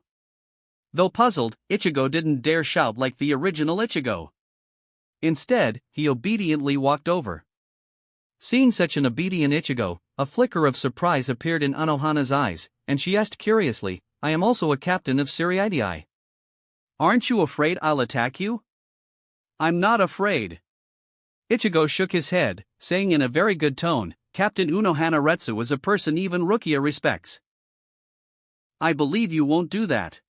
Though puzzled, Ichigo didn't dare shout like the original Ichigo. Instead, he obediently walked over. Seeing such an obedient Ichigo, a flicker of surprise appeared in Unohana's eyes, and she asked curiously, "I am also a captain of Seriidii. Aren't you afraid I'll attack you?" "I'm not afraid." Ichigo shook his head, saying in a very good tone, "Captain Unohana Retsu is a person even Rukia respects." "I believe you won't do that."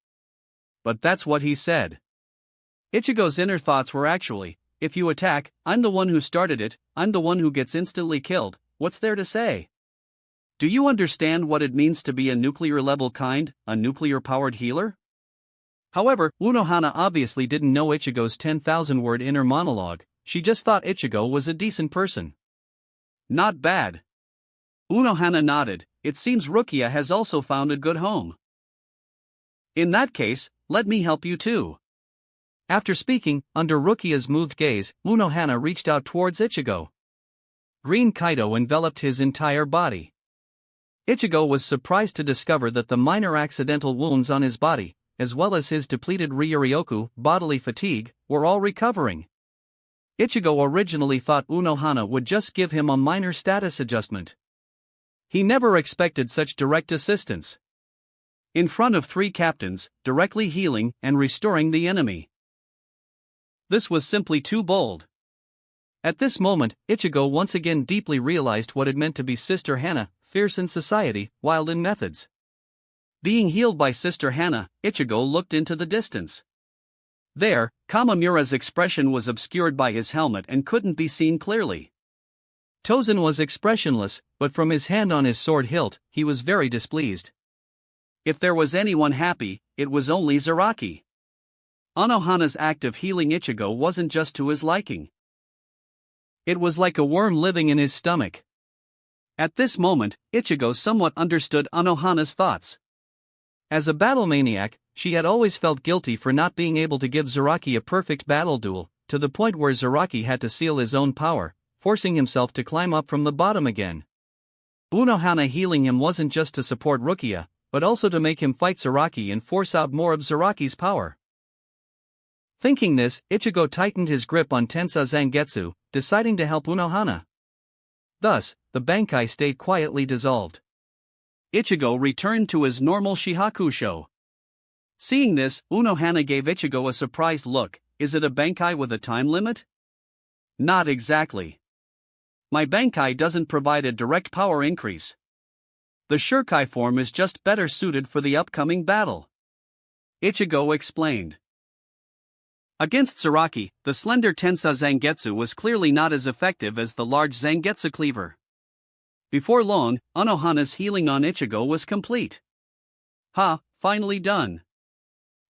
But that's what he said. Ichigo's inner thoughts were actually, if you attack, I'm the one who started it, I'm the one who gets instantly killed, what's there to say? Do you understand what it means to be a nuclear-level kind, a nuclear-powered healer? However, Unohana obviously didn't know Ichigo's 10,000-word inner monologue, she just thought Ichigo was a decent person. Not bad. Unohana nodded, it seems Rukia has also found a good home. In that case, let me help you too. After speaking, under Rukia's moved gaze, Unohana reached out towards Ichigo. Green Kaido enveloped his entire body. Ichigo was surprised to discover that the minor accidental wounds on his body, as well as his depleted Ryuryoku bodily fatigue, were all recovering. Ichigo originally thought Unohana would just give him a minor status adjustment. He never expected such direct assistance. In front of 3 captains, directly healing and restoring the enemy. This was simply too bold. At this moment, Ichigo once again deeply realized what it meant to be Sister Hannah, fierce in society, wild in methods. Being healed by Sister Hannah, Ichigo looked into the distance. There, Kamamura's expression was obscured by his helmet and couldn't be seen clearly. Tozen was expressionless, but from his hand on his sword hilt, he was very displeased. If there was anyone happy, it was only Zaraki. Unohana's act of healing Ichigo wasn't just to his liking. It was like a worm living in his stomach. At this moment, Ichigo somewhat understood Unohana's thoughts. As a battle maniac, she had always felt guilty for not being able to give Zaraki a perfect battle duel, to the point where Zaraki had to seal his own power, forcing himself to climb up from the bottom again. Unohana healing him wasn't just to support Rukia, but also to make him fight Zaraki and force out more of Zaraki's power. Thinking this, Ichigo tightened his grip on Tensa Zangetsu, deciding to help Unohana. Thus, the Bankai stayed quietly dissolved. Ichigo returned to his normal Shihakusho. Seeing this, Unohana gave Ichigo a surprised look. Is it a Bankai with a time limit? Not exactly. My Bankai doesn't provide a direct power increase. The Shurkai form is just better suited for the upcoming battle. Ichigo explained. Against Zaraki, the slender Tensa Zangetsu was clearly not as effective as the large Zangetsu cleaver. Before long, Unohana's healing on Ichigo was complete. Ha, finally done.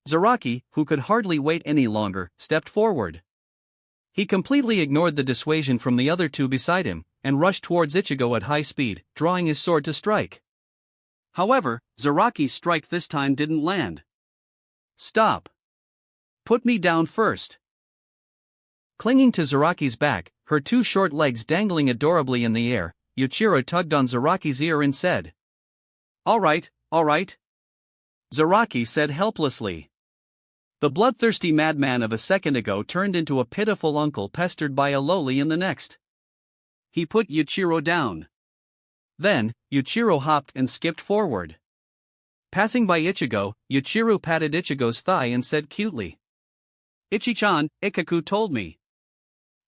Zaraki, who could hardly wait any longer, stepped forward. He completely ignored the dissuasion from the other 2 beside him, and rushed towards Ichigo at high speed, drawing his sword to strike. However, Zaraki's strike this time didn't land. Stop. Put me down first. Clinging to Zaraki's back, her 2 short legs dangling adorably in the air, Yuichiro tugged on Zaraki's ear and said, All right. Zaraki said helplessly. The bloodthirsty madman of a second ago turned into a pitiful uncle pestered by a lowly in the next. He put Yuichiro down. Then, Yuichiro hopped and skipped forward. Passing by Ichigo, Yuichiro patted Ichigo's thigh and said cutely, Ichi-chan, Ikaku told me.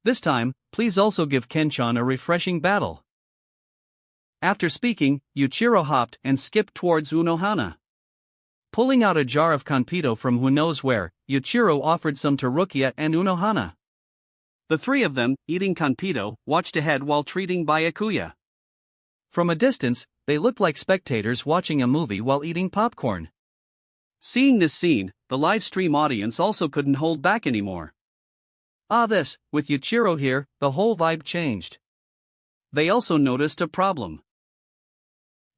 This time, please also give Ken-chan a refreshing battle. After speaking, Yuichiro hopped and skipped towards Unohana. Pulling out a jar of Kanpito from who knows where, Yuichiro offered some to Rukia and Unohana. The three of them, eating Kanpito, watched ahead while treating Byakuya. From a distance, they looked like spectators watching a movie while eating popcorn. Seeing this scene, the live stream audience also couldn't hold back anymore. With Yuichiro here, the whole vibe changed. They also noticed a problem.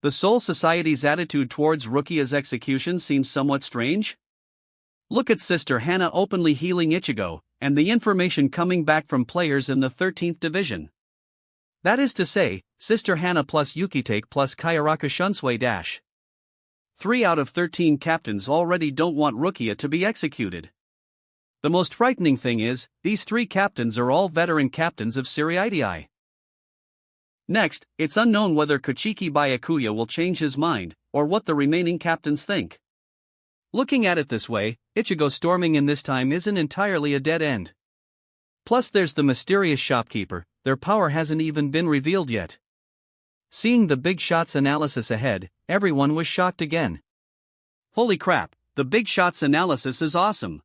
The Soul Society's attitude towards Rukia's execution seems somewhat strange. Look at Sister Hana openly healing Ichigo, and the information coming back from players in the 13th division. That is to say, Sister Hana plus Yukitake plus Kayaraka Shunsui 3 out of 13 captains already don't want Rukia to be executed. The most frightening thing is, these 3 captains are all veteran captains of Seriitii. Next, it's unknown whether Kochiki Byakuya will change his mind, or what the remaining captains think. Looking at it this way, Ichigo storming in this time isn't entirely a dead end. Plus there's the mysterious shopkeeper, their power hasn't even been revealed yet. Seeing the Big Shots analysis ahead, everyone was shocked again. Holy crap, the Big Shots analysis is awesome.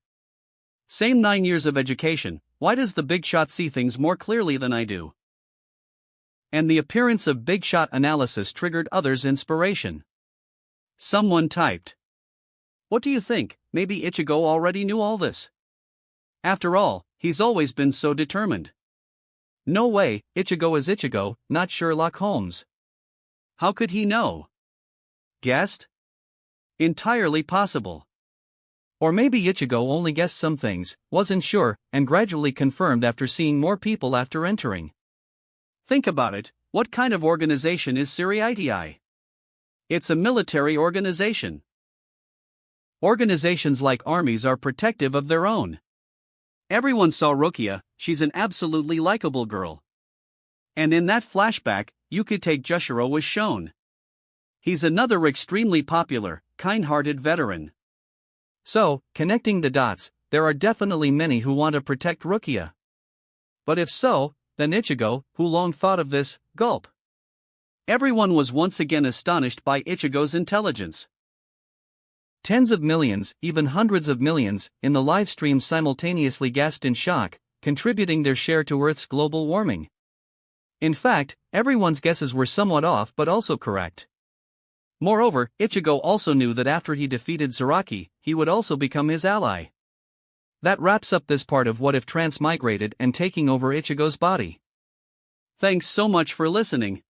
Same 9 years of education, why does the Big Shot see things more clearly than I do? And the appearance of Big Shot analysis triggered others' inspiration. Someone typed, "What do you think, maybe Ichigo already knew all this? After all, he's always been so determined. No way, Ichigo is Ichigo, not Sherlock Holmes. How could he know? Guessed? Entirely possible. Or maybe Ichigo only guessed some things, wasn't sure, and gradually confirmed after seeing more people after entering. Think about it, what kind of organization is Seriitii? It's a military organization. Organizations like armies are protective of their own. Everyone saw Rukia, she's an absolutely likable girl. And in that flashback, Yukitake Jushiro was shown. He's another extremely popular, kind-hearted veteran. So, connecting the dots, there are definitely many who want to protect Rukia. But if so, then Ichigo, who long thought of this, gulp. Everyone was once again astonished by Ichigo's intelligence. Tens of millions, even hundreds of millions, in the live stream simultaneously gasped in shock, contributing their share to Earth's global warming. In fact, everyone's guesses were somewhat off but also correct. Moreover, Ichigo also knew that after he defeated Zaraki, he would also become his ally. That wraps up this part of What If Transmigrated and taking over Ichigo's body. Thanks so much for listening.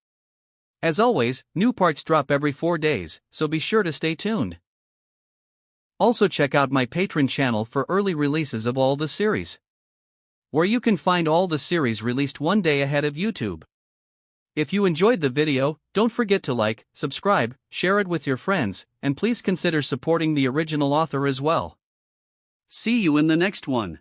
As always, new parts drop every 4 days, so be sure to stay tuned. Also check out my Patreon channel for early releases of all the series, where you can find all the series released 1 day ahead of YouTube. If you enjoyed the video, don't forget to like, subscribe, share it with your friends, and please consider supporting the original author as well. See you in the next one.